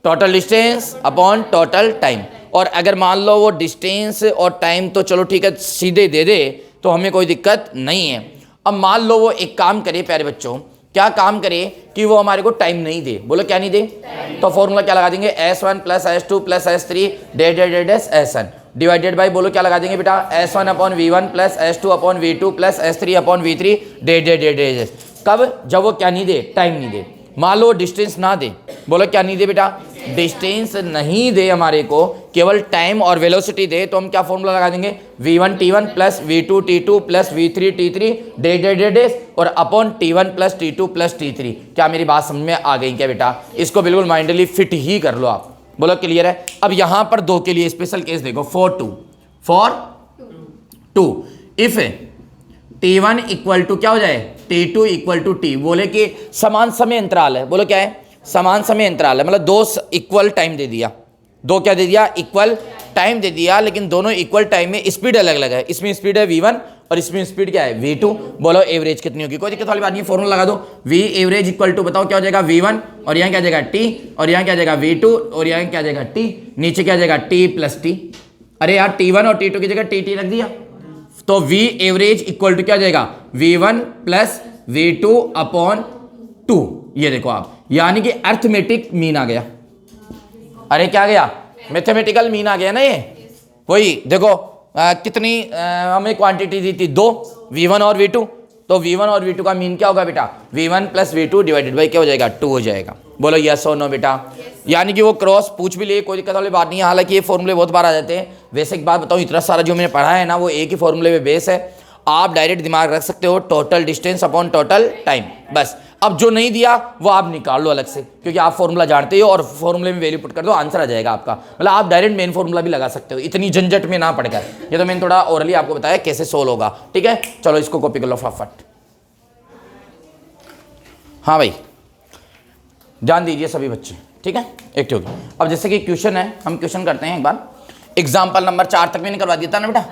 total distance upon total time. और अगर मान लो वो डिस्टेंस और टाइम तो चलो ठीक है सीधे दे दे तो हमें कोई दिक्कत नहीं है। अब मान लो वो एक काम करे प्यारे बच्चों, क्या काम करे कि वो हमारे को टाइम नहीं दे, बोलो क्या नहीं दे, तो फॉर्मूला क्या लगा देंगे S1 plus S2 plus S3 डेस Sn डिवाइडेड बाई, बोलो क्या लगा देंगे बेटा S1 upon V1 plus S2 upon V2 plus S3 upon V3 डेस। कब, जब वो क्या नहीं दे, टाइम नहीं दे। मान लो डिस्टेंस ना दे, बोलो क्या नहीं दे बेटा, डिस्टेंस नहीं दे हमारे को, केवल टाइम और वेलोसिटी दे, तो हम क्या फॉर्मूला लगा देंगे V1 T1 plus V2 T2 plus V3 T3 डेस और upon T1 plus T2 plus T3। क्या मेरी बात समझ में आ गई क्या बेटा, इसको बिल्कुल माइंडली फिट ही कर लो आप। बोलो क्लियर है। अब यहां पर 2 के लिए स्पेशल केस देखो, for two if T1 equal to क्या हो जाए T2 इक्वल टू T, बोले कि समान समय अंतराल है, बोलो क्या है समान समय अंतराल है, मतलब 2 इक्वल टाइम दे दिया, 2 क्या दे दिया इक्वल टाइम दे दिया, लेकिन दोनों इक्वल टाइम में स्पीड अलग अलग है। इसमें स्पीड है V1 और इसमें स्पीड क्या है V2। बोलो एवरेज कितनी होगी, कोई दिक्कत वाली बात नहीं, फॉर्मूला लगा दो V एवरेज इक्वल टू बताओ क्या हो जाएगा V1 और यहाँ क्या जाएगा T और यहाँ क्या जाएगा V2 और यहाँ क्या जाएगा T, नीचे क्या जाएगा T प्लस T। अरे यार T1 और T2 की जगह TT रख दिया तो V एवरेज इक्वल टू क्या हो जाएगा, V1 प्लस V2 अपॉन 2। ये देखो आप, यानी कि अर्थमेटिक मीन आ गया। अरे क्या गया, मैथमेटिकल मीन आ गया ना ये। वही देखो कितनी हमें क्वांटिटी दी थी, 2 V1 और V2। तो V1 और V2 का मीन क्या होगा बेटा, V1 plus V2 divided by क्या हो जाएगा, 2 हो जाएगा। बोलो यस और नो बेटा। यानी कि वो क्रॉस पूछ भी लिए, कोई दिक्कत वाली बात नहीं है। हालांकि ये फॉर्मूले बहुत बार आ जाते हैं। वैसे एक बात बताऊं, इतना सारा जो मैंने पढ़ा है ना वो एक ही फॉर्मूले पे बेस है। आप डायरेक्ट दिमाग रख सकते हो, total distance upon total time, बस। अब जो नहीं दिया वो आप निकाल लो अलग से, क्योंकि आप फॉर्मूला जानते हो और फॉर्मूले में वैल्यू पुट कर दो, आंसर आ जाएगा आपका। मतलब आप डायरेक्ट मेन फॉर्मूला भी लगा सकते हो, इतनी झंझट में ना पड़कर। ये तो मैंने थोड़ा ओरली आपको बताया कैसे सोल्व होगा, ठीक है। चलो इसको कॉपी कर लो फटाफट। हाँ भाई, ध्यान दीजिए सभी बच्चे, ठीक है। एक ठीक। अब जैसे कि क्वेश्चन है, हम क्वेश्चन करते हैं एक बार। एग्जाम्पल नंबर 4 तक मैंने करवा दिया था ना बेटा।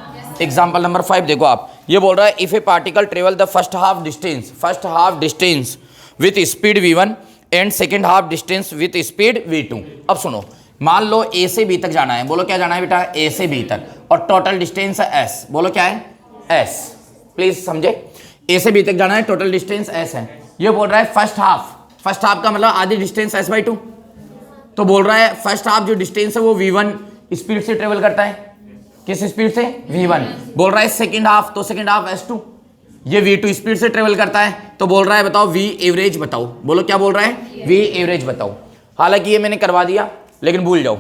एग्जाम्पल नंबर 5 देखो आप, ये बोल रहा है if A particle travel the first half distance with speed v1 and second half distance with speed v2। अब सुनो, मान लो a से b तक जाना है। बोलो क्या जाना है बेटा, a से b तक, और टोटल डिस्टेंस है s। बोलो क्या है, s। प्लीज समझे, a से b तक जाना है, टोटल डिस्टेंस s है। ये बोल रहा है फर्स्ट हाफ का मतलब आधी डिस्टेंस s/2। तो बोल रहा है फर्स्ट हाफ जो डिस्टेंस है वो v1 स्पीड से ट्रेवल करता है। किस स्पीड से, v1। बोल रहा है सेकेंड हाफ, तो सेकेंड हाफ s2, ये v2 स्पीड से ट्रेवल करता है। तो बोल रहा है बताओ v एवरेज बताओ। बोलो क्या बोल रहा है, v एवरेज बताओ। हालांकि ये मैंने करवा दिया, लेकिन भूल जाओ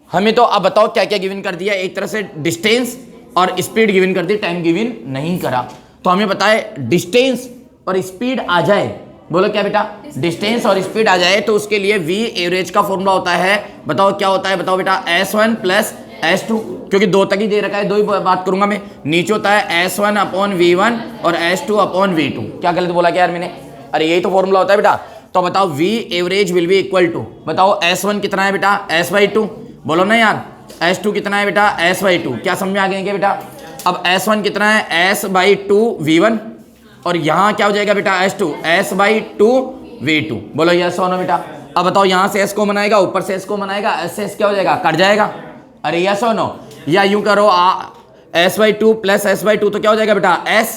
हमें। तो अब बताओ क्या क्या गिवन कर दिया, एक तरह से डिस्टेंस और स्पीड गिवन कर दी, टाइम गिवन नहीं करा। तो हमें पता है डिस्टेंस और स्पीड आ जाए। बोलो क्या बेटा, डिस्टेंस और स्पीड आ जाए तो उसके लिए v एवरेज का फॉर्मूला होता है, बताओ क्या होता है, बताओ बेटा, s1 प्लस s2। क्योंकि 2 तक ही दे रखा है, 2 ही बात करूंगा मैं। नीचे होता है s1 अपॉन v1 और s2 अपॉन v2। क्या गलत बोला क्या यार मैंने, अरे यही तो फॉर्मूला होता है बेटा। तो बताओ v average will be equal to, बताओ s1 कितना है बेटा, s/2। बोलो ना यार, s2 कितना है बेटा, s/2। क्या समझ में आ गया क्या बेटा। अब s1 कितना है, s/2 v1, और यहाँ क्या हो जाएगा बेटा, s2 s/2 v2। बोलो यस और नो बेटा। अब बताओ यहाँ से s को मनाएगा, ऊपर से s को मनाएगा, s से s क्या हो जाएगा, कट जाएगा। अरे यस और नो, या यूं करो s/2 प्लस s/2 तो क्या हो जाएगा बेटा, s।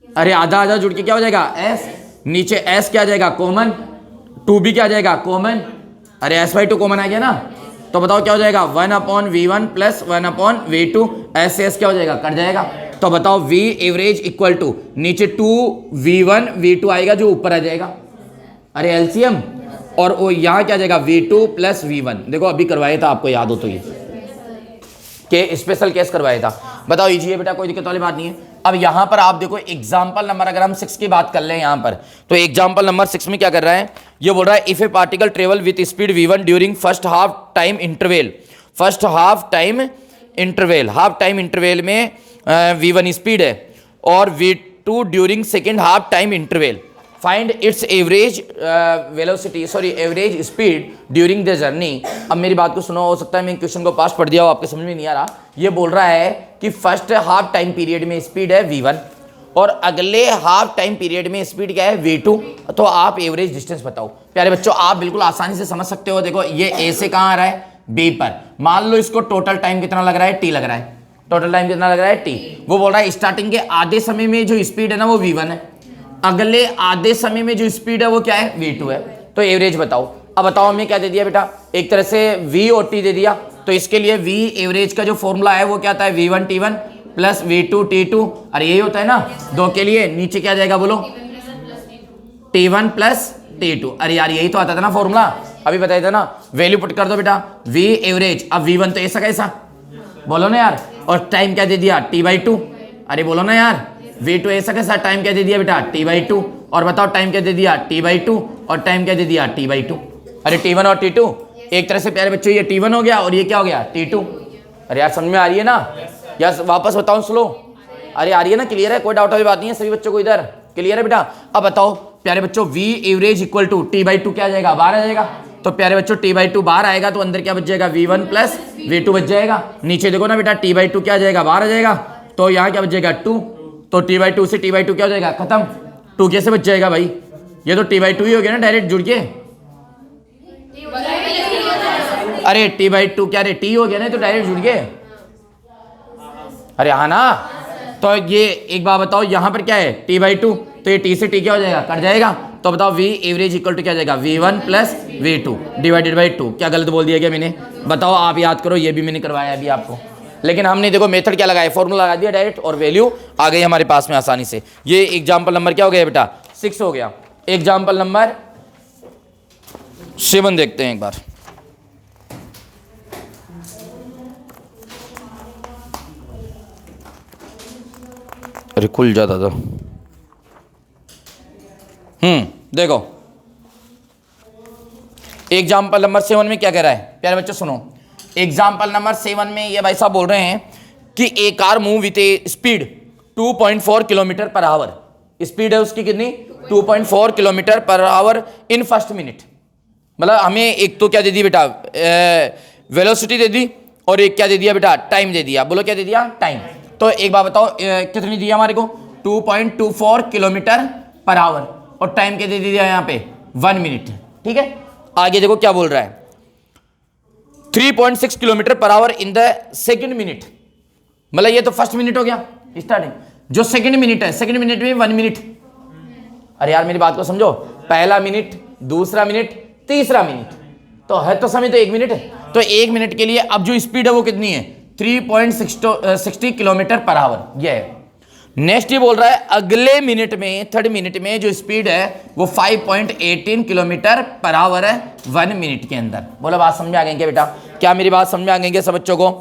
अरे आधा आधा जुड़ के क्या हो जाएगा, s। नीचे s क्या आ जाएगा, कॉमन, 2 भी क्या आ जाएगा, कॉमन। अरे s/2 कॉमन आ गया ना। तो बताओ क्या हो जाएगा, 1/v1 प्लस 1/v2, s से s क्या हो जाएगा, कट जाएगा। तो बताओ v एवरेज इक्वल टू, नीचे 2v1 v2 आएगा जो ऊपर आ जाएगा, अरे एलसीएम, और वो यहाँ क्या आ जाएगा, v2 प्लस v1। देखो अभी करवाया था, आपको याद हो तो ये के स्पेशल केस करवाया था। बताओ इजी है बेटा, कोई दिक्कत वाली बात नहीं है। अब यहाँ पर आप देखो एग्जाम्पल नंबर, अगर हम 6 की बात कर लें यहाँ पर, तो एग्जाम्पल नंबर 6 में क्या कर रहा है, ये बोल रहा है if A particle travel with speed v1 during first half time interval. First half time interval में v1 स्पीड है और v2 during second half time interval. Find its average velocity, sorry average speed during the journey. अब मेरी बात को सुनो, हो सकता है मैं क्वेश्चन को पास पढ़ दिया हो, आपके समझ में नहीं आ रहा। ये बोल रहा है कि फर्स्ट हाफ टाइम पीरियड में स्पीड है v1 और अगले हाफ टाइम पीरियड में स्पीड क्या है, v2। तो आप एवरेज डिस्टेंस बताओ। प्यारे बच्चों, आप बिल्कुल आसानी से समझ सकते हो। देखो ये a से कहाँ आ रहा है, b पर। मान लो इसको टोटल टाइम कितना लग रहा है, t लग रहा है। टोटल टाइम कितना लग रहा है, t। वो बोल रहा है स्टार्टिंग के आधे समय में जो स्पीड है ना वो v1 है, अगले आधे समय में जो स्पीड है वो क्या है, v2 है। तो एवरेज बताओ। अब बताओ हमें क्या दे दिया बेटा, एक तरह से v और t दे दिया। तो इसके लिए v एवरेज का जो फॉर्मूला है वो क्या आता है, v1 t1 plus v2 t2। अरे यही होता है ना, 2 के लिए। नीचे क्या जाएगा बोलो, t1 प्लस t2। अरे यार यही तो आता था ना फॉर्मूला, अभी बताया था ना। वैल्यू पुट कर दो बेटा, v एवरेज। अब v1 तो ऐसा कैसा, बोलो ना यार। और टाइम क्या दे दिया, t/2। अरे बोलो ना यार, v2 ऐसा कैसा, टाइम क्या दे दिया बेटा, t/2। और बताओ टाइम क्या दे दिया, t/2। और टाइम क्या दे दिया, t/2। अरे t1 और t2 एक तरह से प्यारे बच्चों, ये t1 हो गया और ये क्या हो गया, t2। अरे यार समझ में आ रही है ना, यार वापस बताओ स्लो। अरे आ रही है ना, क्लियर है, कोई डाउट वाली बात नहीं है सभी बच्चों को इधर, क्लियर है बेटा। अब बताओ प्यारे बच्चों, v average equal to t/2 क्या आ जाएगा, बाहर आ जाएगा। तो प्यारे बच्चों t/2 बाहर आएगा तो अंदर क्या बच जाएगा, v1 प्लस v2 बच जाएगा। नीचे देखो ना बेटा, t/2 क्या आ जाएगा, बाहर आ जाएगा। तो यहाँ क्या बच जाएगा, 2। तो t/2 से t/2 क्या हो जाएगा, खत्म। 2 कैसे बच जाएगा भाई, ये तो t/2 ही हो गया ना डायरेक्ट जुड़ के। अरे t/2 क्या, अरे t हो गया ना तो डायरेक्ट जुड़ के। अरे हाँ ना, तो ये एक बात बताओ, यहाँ पर क्या है t/2, तो ये t से t क्या हो जाएगा, कट जाएगा। तो बताओ v एवरेज इक्वल टू क्या जाएगा, v1 plus v2 divided by 2। क्या गलत बोल दिया क्या मैंने, बताओ आप याद करो, ये भी मैंने करवाया अभी आपको। लेकिन हमने देखो मेथड क्या लगाया, फॉर्मूला लगा दिया डायरेक्ट और वैल्यू आ गई हमारे पास में आसानी से। ये एग्जाम्पल नंबर क्या हो गया बेटा, 6 हो गया। एग्जाम्पल नंबर 7 देखते हैं एक बार। अरे खुल जाता था। देखो एग्जाम्पल नंबर 7 में क्या कह रहा है प्यारे बच्चों, सुनो। एग्जाम्पल नंबर 7 में ये भाई साहब बोल रहे हैं कि a car move with a speed 2.4 kilometre per hour. Speed है उसकी कितनी, 2.4 kilometre per our in first minute. मतलब हमें एक तो क्या दे दी बेटा, वेलोसिटी दे दी, और एक क्या दे दिया बेटा, टाइम दे दिया। बोलो क्या दे दिया, टाइम। तो एक बात बताओ कितनी दी हमारे को, 2.24 किलोमीटर पर आवर, और टाइम क्या दे दिया यहाँ पे 1 मिनट। ठीक है, आगे देखो क्या बोल रहा है, 3.6 kilometre per our in the second minute. मतलब ये तो फर्स्ट मिनट हो गया स्टार्टिंग, जो सेकेंड मिनट है, सेकेंड मिनट में 1 मिनट। अरे यार मेरी बात को समझो, पहला मिनट, दूसरा मिनट, तीसरा मिनट, तो है तो समय तो 1 मिनट है। तो 1 मिनट के लिए अब जो स्पीड है वो कितनी है, 3.60 किलोमीटर पर आवर ये है। नेक्स्ट ये बोल रहा है अगले मिनट में, थर्ड मिनट में जो स्पीड है वो 5.18 किलोमीटर पर आवर है 1 मिनट के अंदर। बोलो बात समझ में आ गई क्या बेटा, क्या मेरी बात समझ में आ गई क्या सब बच्चों को।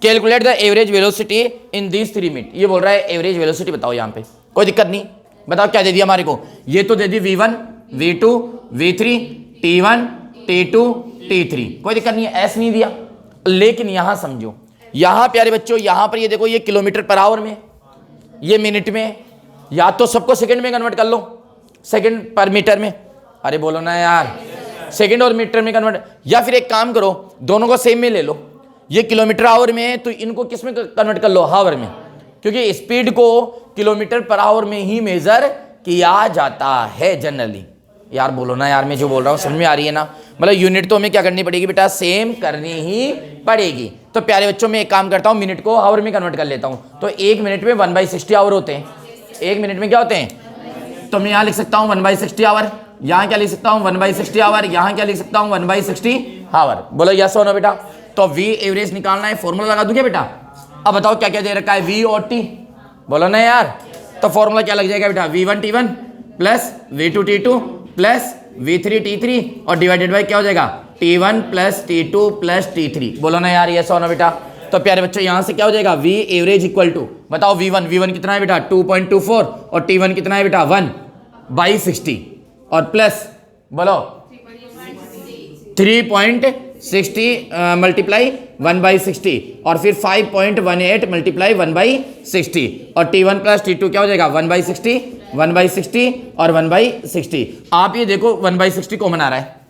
Calculate the average velocity in this 3 minute. ये बोल रहा है एवरेज वेलोसिटी बताओ यहाँ पे, कोई दिक्कत नहीं। बताओ क्या दे दिया हमारे को, ये तो दे दी v1, v2, v3, t1, t2, t3, कोई दिक्कत नहीं है, ऐसे नहीं दिया। लेकिन यहां समझो, यहां प्यारे बच्चों, यहां पर ये देखो ये किलोमीटर पर आवर में, ये मिनट में, या तो सबको सेकंड में कन्वर्ट कर लो, सेकंड पर मीटर में। अरे बोलो ना यार, सेकंड और मीटर में कन्वर्ट, या फिर एक काम करो दोनों को सेम में ले लो। ये किलोमीटर आवर में है तो इनको किस में कन्वर्ट कर लो, हावर में, क्योंकि स्पीड को किलोमीटर पर आवर में ही मेजर किया जाता है जनरली। यार बोलो ना यार, मैं जो बोल रहा हूँ समझ में आ रही है ना। मतलब यूनिट तो हमें क्या करनी पड़ेगी बेटा, सेम करनी ही पड़ेगी। तो प्यारे बच्चों मैं एक काम करता हूँ, मिनट को आवर में कन्वर्ट कर लेता हूँ। तो 1 मिनट में 1/60 आवर होते हैं। 1 मिनट में क्या होते हैं, तो मैं यहाँ लिख सकता हूँ 1/60 आवर, यहाँ क्या लिख सकता हूँ 1/60 आवर, यहाँ क्या लिख सकता हूँ 1/60 आवर। बोलो यस हो ना बेटा। तो वी एवरेज निकालना है, फॉर्मूला लगा दूं क्या बेटा। अब बताओ क्या क्या दे रखा है, वी और टी, बोलो ना यार। तो फॉर्मूला क्या लग जाएगा बेटा, v1 t1 plus v2 t2 plus v3 t3 और डिवाइडेड बाई क्या हो जाएगा, t1 plus t2 plus t3। बोलो ना यार ये सो ना बेटा। तो प्यारे बच्चों यहाँ से क्या हो जाएगा, v एवरेज इक्वल टू, बताओ v1 कितना है बेटा 2.24 और t1 कितना है बेटा 1/60 और प्लस बोलो 3.60 मल्टीप्लाई 1/60 और फिर 5.18 मल्टीप्लाई 1/60 और t1 प्लस t2 क्या हो जाएगा 1/60 और 1/60। आप ये देखो 1/60 कॉमन आ रहा है।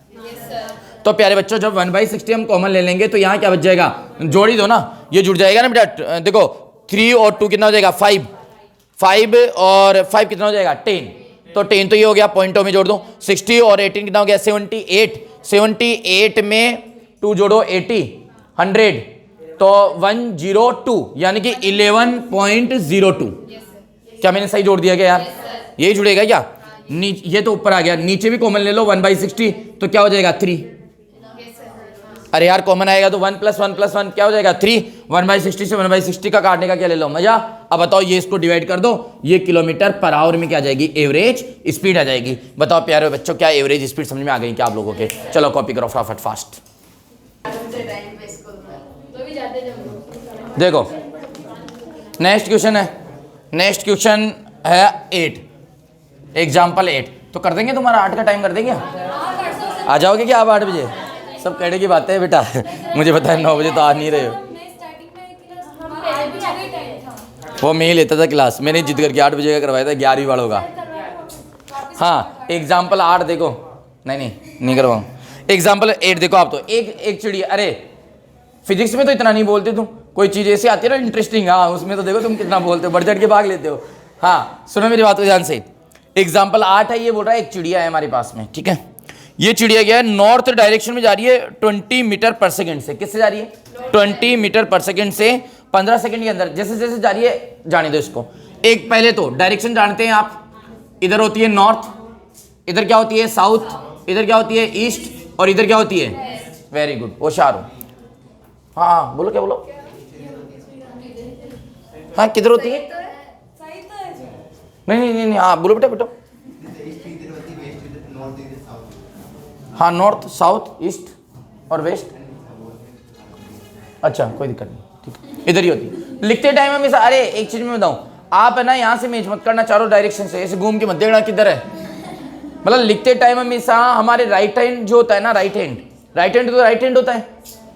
तो प्यारे बच्चों जब 1/60 हम कॉमन ले लेंगे तो यहाँ क्या बच जाएगा, जोड़ी दो ना, ये जुड़ जाएगा ना बेटा। देखो 3 और 2 कितना हो जाएगा 5 और 5 कितना हो जाएगा 10। तो 10 तो ये हो गया, पॉइंटों में जोड़ दो। 60 और 18 कितना हो गया 78 में 2 जोड़ो 80 100 तो 102 यानी कि 11.02। क्या मैंने सही जोड़ दिया क्या यार, यही जुड़ेगा क्या। ये तो ऊपर आ गया, नीचे भी कॉमन ले लो 1/60 तो क्या हो जाएगा 3। अरे यार कॉमन आएगा तो 1 + 1 + 1 क्या हो जाएगा 3। 1/60 से 1/60 का काटने का क्या ले लो मजा। अब बताओ ये इसको डिवाइड कर दो, ये किलोमीटर पर आवर में क्या आ जाएगी, एवरेज स्पीड आ जाएगी। बताओ प्यारे बच्चों क्या एवरेज स्पीड समझ में आ गई क्या आप लोगों के। चलो कॉपी करो फटाफट फास्ट। देखो नेक्स्ट क्वेश्चन है, नेक्स्ट क्वेश्चन है 8, एग्जाम्पल 8। तो कर देंगे तुम्हारा 8 का टाइम कर देंगे, आ जाओगे क्या आप 8 बजे। सब कहने की बातें है बेटा मुझे पता है 9 बजे तो आ नहीं रहे हो। वो मैं ही लेता था क्लास, मैंने जिद करके 8 बजे का करवाया था, 11वीं वालों का। हाँ एग्जाम्पल 8 देखो, नहीं करवाऊँ। एग्जाम्पल 8 देखो आप, तो एक चिड़िया, अरे फिजिक्स में तो इतना नहीं बोलते तुम, कोई चीज़ ऐसी आती है ना इंटरेस्टिंग, हाँ उसमें तो देखो तुम कितना बोलते हो, बढ़ चढ़ के भाग लेते हो। हाँ सुनो मेरी बात को ध्यान से। एग्जाम्पल 8 है, ये बोल रहा है एक चिड़िया है हमारे पास में, ठीक है। ये चिड़िया क्या है, नॉर्थ डायरेक्शन में जा रही है 20 मीटर पर सेकेंड से। किससे जा रही है 20 मीटर पर सेकेंड से 15 सेकंड के अंदर जैसे जैसे जा रही है जाने दो इसको। एक पहले तो डायरेक्शन जानते हैं आप, इधर होती है नॉर्थ, इधर क्या होती है साउथ, इधर क्या होती है ईस्ट और इधर क्या होती है, वेरी गुड, होशियार हो। हाँ बोलो, क्या बोलो, हाँ किधर होती है, नहीं नहीं नहीं, हाँ बोलो बेटा बेटा, हाँ नॉर्थ साउथ ईस्ट और वेस्ट, अच्छा कोई दिक्कत नहीं, ठीक है, इधर ही होती है। लिखते टाइम हमेशा, अरे एक चीज मैं बताऊं, आप है ना यहाँ से मेज मत करना, चारों डायरेक्शन से ऐसे घूम के मत देखना किधर है, मतलब लिखते टाइम हमेशा हमारे राइट हैंड जो होता है ना, राइट हैंड तो राइट हैंड होता है,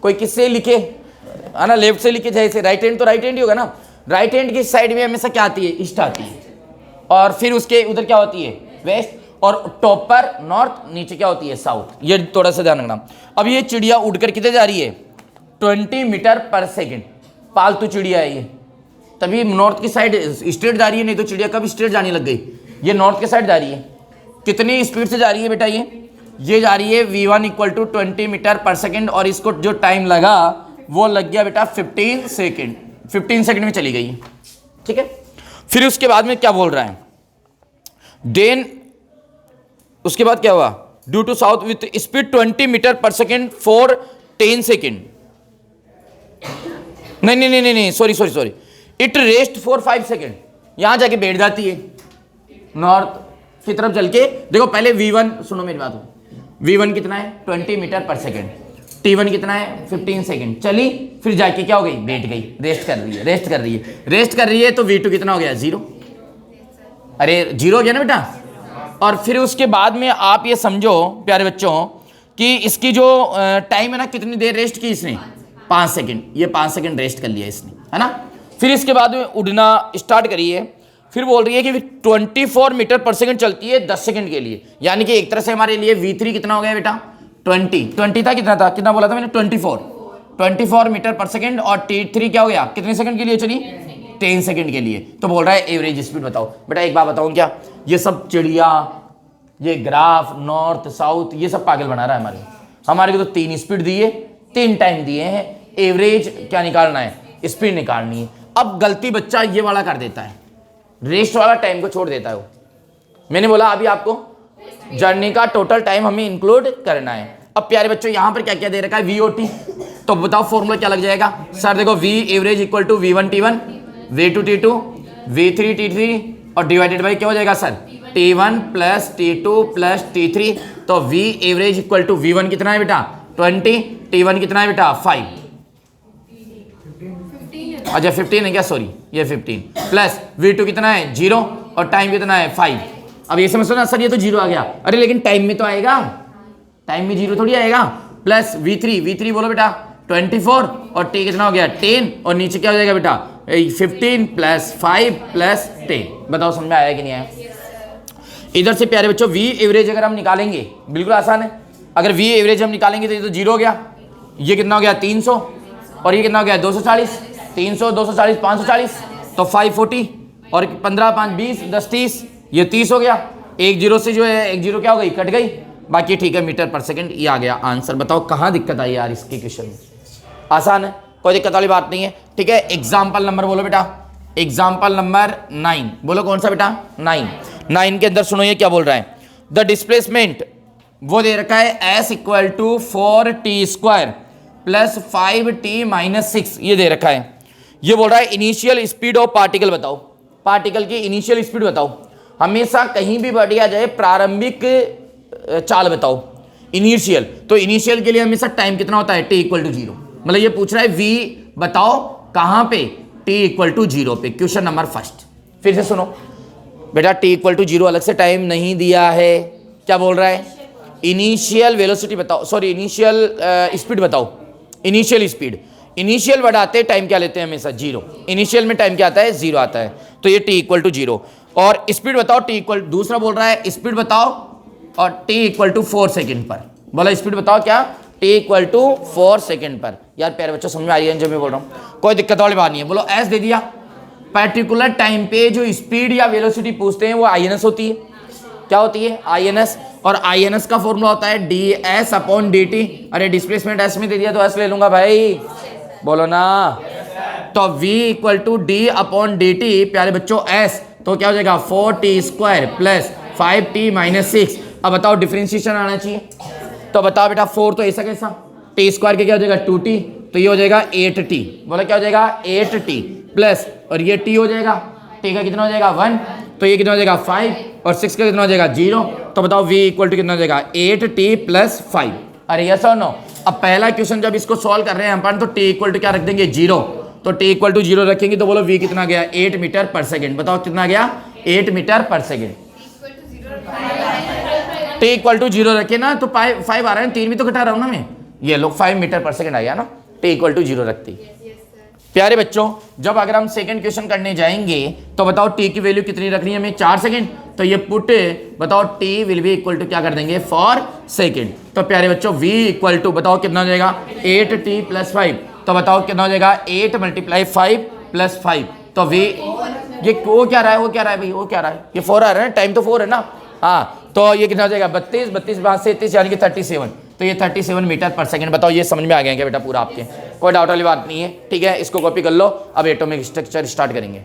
कोई किससे लिखे है ना, लेफ्ट से लिखे जैसे, राइट हैंड तो राइट हैंड ही होगा ना, राइट हैंड की साइड में हमेशा क्या आती है, ईस्ट आती है, और फिर उसके उधर क्या होती है वेस्ट, और टॉप पर नॉर्थ, नीचे क्या होती है साउथ, ये थोड़ा सा ध्यान रखना। अब ये चिड़िया उड़कर कितने जा रही है, 20 मीटर पर सेकेंड, पालतू चिड़िया है ये, तभी नॉर्थ की साइड स्ट्रेट जा रही है, नहीं तो चिड़िया कब स्ट्रेट जाने लग गई, ये नॉर्थ की साइड जा रही है। कितनी स्पीड से जा रही है बेटा, ये जा रही है v1 equal to 20 metre per second, और इसको जो टाइम लगा वो लग गया बेटा 15 सेकेंड, 15 सेकेंड में चली गई, ठीक है। फिर उसके बाद में क्या बोल रहा है, देन उसके बाद क्या हुआ, due to south with speed 20 metre per second for 10 second, नहीं sorry, it rest for 5 second, यहां जाके बैठ जाती है नॉर्थ की तरफ चल के। देखो पहले v1, सुनो मेरी बात, v1 कितना है 20 मीटर पर सेकेंड, t1 कितना है 15 सेकेंड, चली फिर जाके क्या हो गई, बैठ गई, रेस्ट कर रही है, तो v2 कितना हो गया 0, अरे 0 हो गया ना बेटा। और फिर उसके बाद में आप ये समझो प्यारे बच्चों कि इसकी जो टाइम है ना, कितनी देर रेस्ट की इसने, 5 सेकेंड, ये 5 सेकेंड रेस्ट कर लिया इसने, है ना। फिर इसके बाद में उड़ना स्टार्ट करिए, फिर बोल रही है कि 24 मीटर पर सेकेंड चलती है 10 सेकेंड के लिए, यानी कि एक तरह से हमारे लिए v3 कितना हो गया बेटा 20 था, कितना बोला था मैंने 24 मीटर पर सेकेंड, और t3 क्या हो गया, कितने सेकेंड के लिए चली, 10 सेकेंड के लिए। तो बोल रहा है एवरेज स्पीड बताओ। बेटा एक बात बताऊं क्या, ये सब चिड़िया, ये ग्राफ नॉर्थ साउथ, ये सब पागल बना रहा है हमारे को तो 3 स्पीड दिए, 3 टाइम दिए हैं, एवरेज क्या निकालना है, स्पीड निकालनी है। अब गलती बच्चा ये वाला कर देता है, रेस्ट वाला टाइम को छोड़ देता है वो। मैंने बोला अभी आपको जर्नी का टोटल टाइम हमें इंक्लूड करना है। अब प्यारे बच्चों यहाँ पर क्या क्या दे रखा है, VOT, तो बताओ फॉर्मूला क्या लग जाएगा सर, देखो V average equal to V1 T1, V2 T2, V3 T3, और डिवाइडेड बाई क्या हो जाएगा sir, T1 plus T2 plus T3, तो V average equal to V1 कितना है बेटा 20, T1 कितना है बेटा 5, अच्छा 15 है क्या, सॉरी ये 15, प्लस V2 कितना है 0, और टाइम कितना है 5। अब ये समझो ना सर, ये तो 0 आ गया, अरे लेकिन टाइम में तो आएगा, टाइम में 0 थोड़ी आएगा, प्लस V3 बोलो बेटा 24, और T कितना हो गया 10, और नीचे क्या हो जाएगा बेटा 15 प्लस 5 प्लस 10। बताओ समझ में आया कि नहीं आया। इधर से प्यारे बच्चों V एवरेज अगर हम निकालेंगे, बिल्कुल आसान है, अगर V एवरेज हम निकालेंगे तो ये तो 0 हो गया, ये कितना हो गया 300, और ये कितना हो गया 240, 300 240 540, तो 540, और 15 5 20 10 30, ये 30 हो गया, एक जीरो से जो है एक जीरो क्या हो गई, कट गई, बाकी ठीक है मीटर पर सेकंड, ये आ गया आंसर। बताओ कहाँ दिक्कत आई यार इसके क्वेश्चन में, आसान है, कोई दिक्कत वाली बात नहीं है, ठीक है। एग्जाम्पल नंबर बोलो बेटा, एग्जाम्पल नंबर 9 बोलो, कौन सा बेटा 9 के अंदर सुनो ये क्या बोल रहा है, द डिस्प्लेसमेंट वो दे रखा है s equal to 4t² plus 5t minus 6, ये दे रखा है। ये बोल रहा है इनिशियल स्पीड ऑफ पार्टिकल बताओ, पार्टिकल की इनिशियल स्पीड बताओ, हमेशा कहीं भी बढ़ जाए प्रारंभिक चाल बताओ इनिशियल, तो इनिशियल के लिए हमेशा टाइम कितना होता है t इक्वल टू 0, मतलब ये पूछ रहा है v बताओ कहां पे, t इक्वल टू 0 पे, क्वेश्चन नंबर फर्स्ट। फिर से सुनो बेटा, t इक्वल टू 0 अलग से टाइम नहीं दिया है, क्या बोल रहा है इनिशियल वेलोसिटी बताओ, सॉरी इनिशियल स्पीड बताओ, इनिशियल स्पीड, इनिशियल बढ़ाते टाइम क्या लेते हैं हमेशा 0, इनिशियल में टाइम क्या आता है 0 आता है, तो ये t इक्वल टू 0, और स्पीड बताओ t इक्वल, दूसरा बोल रहा है स्पीड बताओ और t इक्वल टू 4 सेकेंड पर, बोला स्पीड बताओ क्या, t इक्वल टू 4 सेकेंड पर। यार प्यारे बच्चों समझ में आ रही है जो मैं बोल रहा हूँ, कोई दिक्कत वाली बात नहीं है। बोलो s दे दिया, पर्टिकुलर टाइम पे जो स्पीड या वेलोसिटी पूछते हैं वो INS होती है, क्या होती है INS, और INS का फॉर्मूला होता है ds अपॉन dt। अरे डिस्प्लेसमेंट s में दे दिया तो s ले लूंगा भाई, बोलो ना तो v equal to d upon d t प्यारे बच्चों s, तो क्या हो जाएगा 4t² प्लस 5t माइनस 6। अब बताओ डिफरेंशिएशन आना चाहिए, तो बताओ बेटा 4 तो ऐसा कैसा, t² के क्या हो जाएगा 2t, तो ये हो जाएगा 8t, बोला क्या हो जाएगा 8t प्लस, और ये t हो जाएगा, t का कितना हो जाएगा 1, तो ये कितना हो जाएगा 5, और 6 का कितना हो जाएगा 0, तो बताओ v इक्वल टू कितना हो जाएगा 8t प्लस 5। अरे यस और नो। अब पहला क्वेश्चन जब इसको सॉल्व कर रहे हैं अपन, तो t इक्वल टू क्या रख देंगे 0, तो t इक्वल टू 0 रखेंगे, तो बोलो v कितना गया 8 मीटर पर सेकेंड, बताओ कितना गया 8 metre per second. t equal to 0 रखे ना, तो 5 आ रहा है, 3 भी तो घटा रहा हूँ ना मैं, ये लोग 5 मीटर पर सेकेंड आ गया ना, t इक्वल टू 0 रखती। प्यारे बच्चों जब अगर हम सेकंड क्वेश्चन करने जाएंगे, तो बताओ t की वैल्यू कितनी रखनी है हमें 4 सेकंड, तो ये पुट बताओ t will be equal to क्या कर देंगे फॉर सेकंड। तो प्यारे बच्चों v इक्वल टू बताओ कितना हो जाएगा 8t प्लस 5, तो बताओ कितना हो जाएगा 8 मल्टीप्लाई 5 प्लस 5, तो v ये वो क्या रहा है, वो क्या रहा है भाई, वो क्या रहा है, ये 4 आ रहा है, टाइम तो 4 है ना, हाँ, तो ये कितना हो जाएगा 32, 32 5 से 33 यानी कि 37, तो ये 37 मीटर पर सेकंड। बताओ ये समझ में आ गया क्या बेटा पूरा आपके, कोई डाउट वाली बात नहीं है, ठीक है, इसको कॉपी कर लो। अब एटॉमिक स्ट्रक्चर स्टार्ट करेंगे।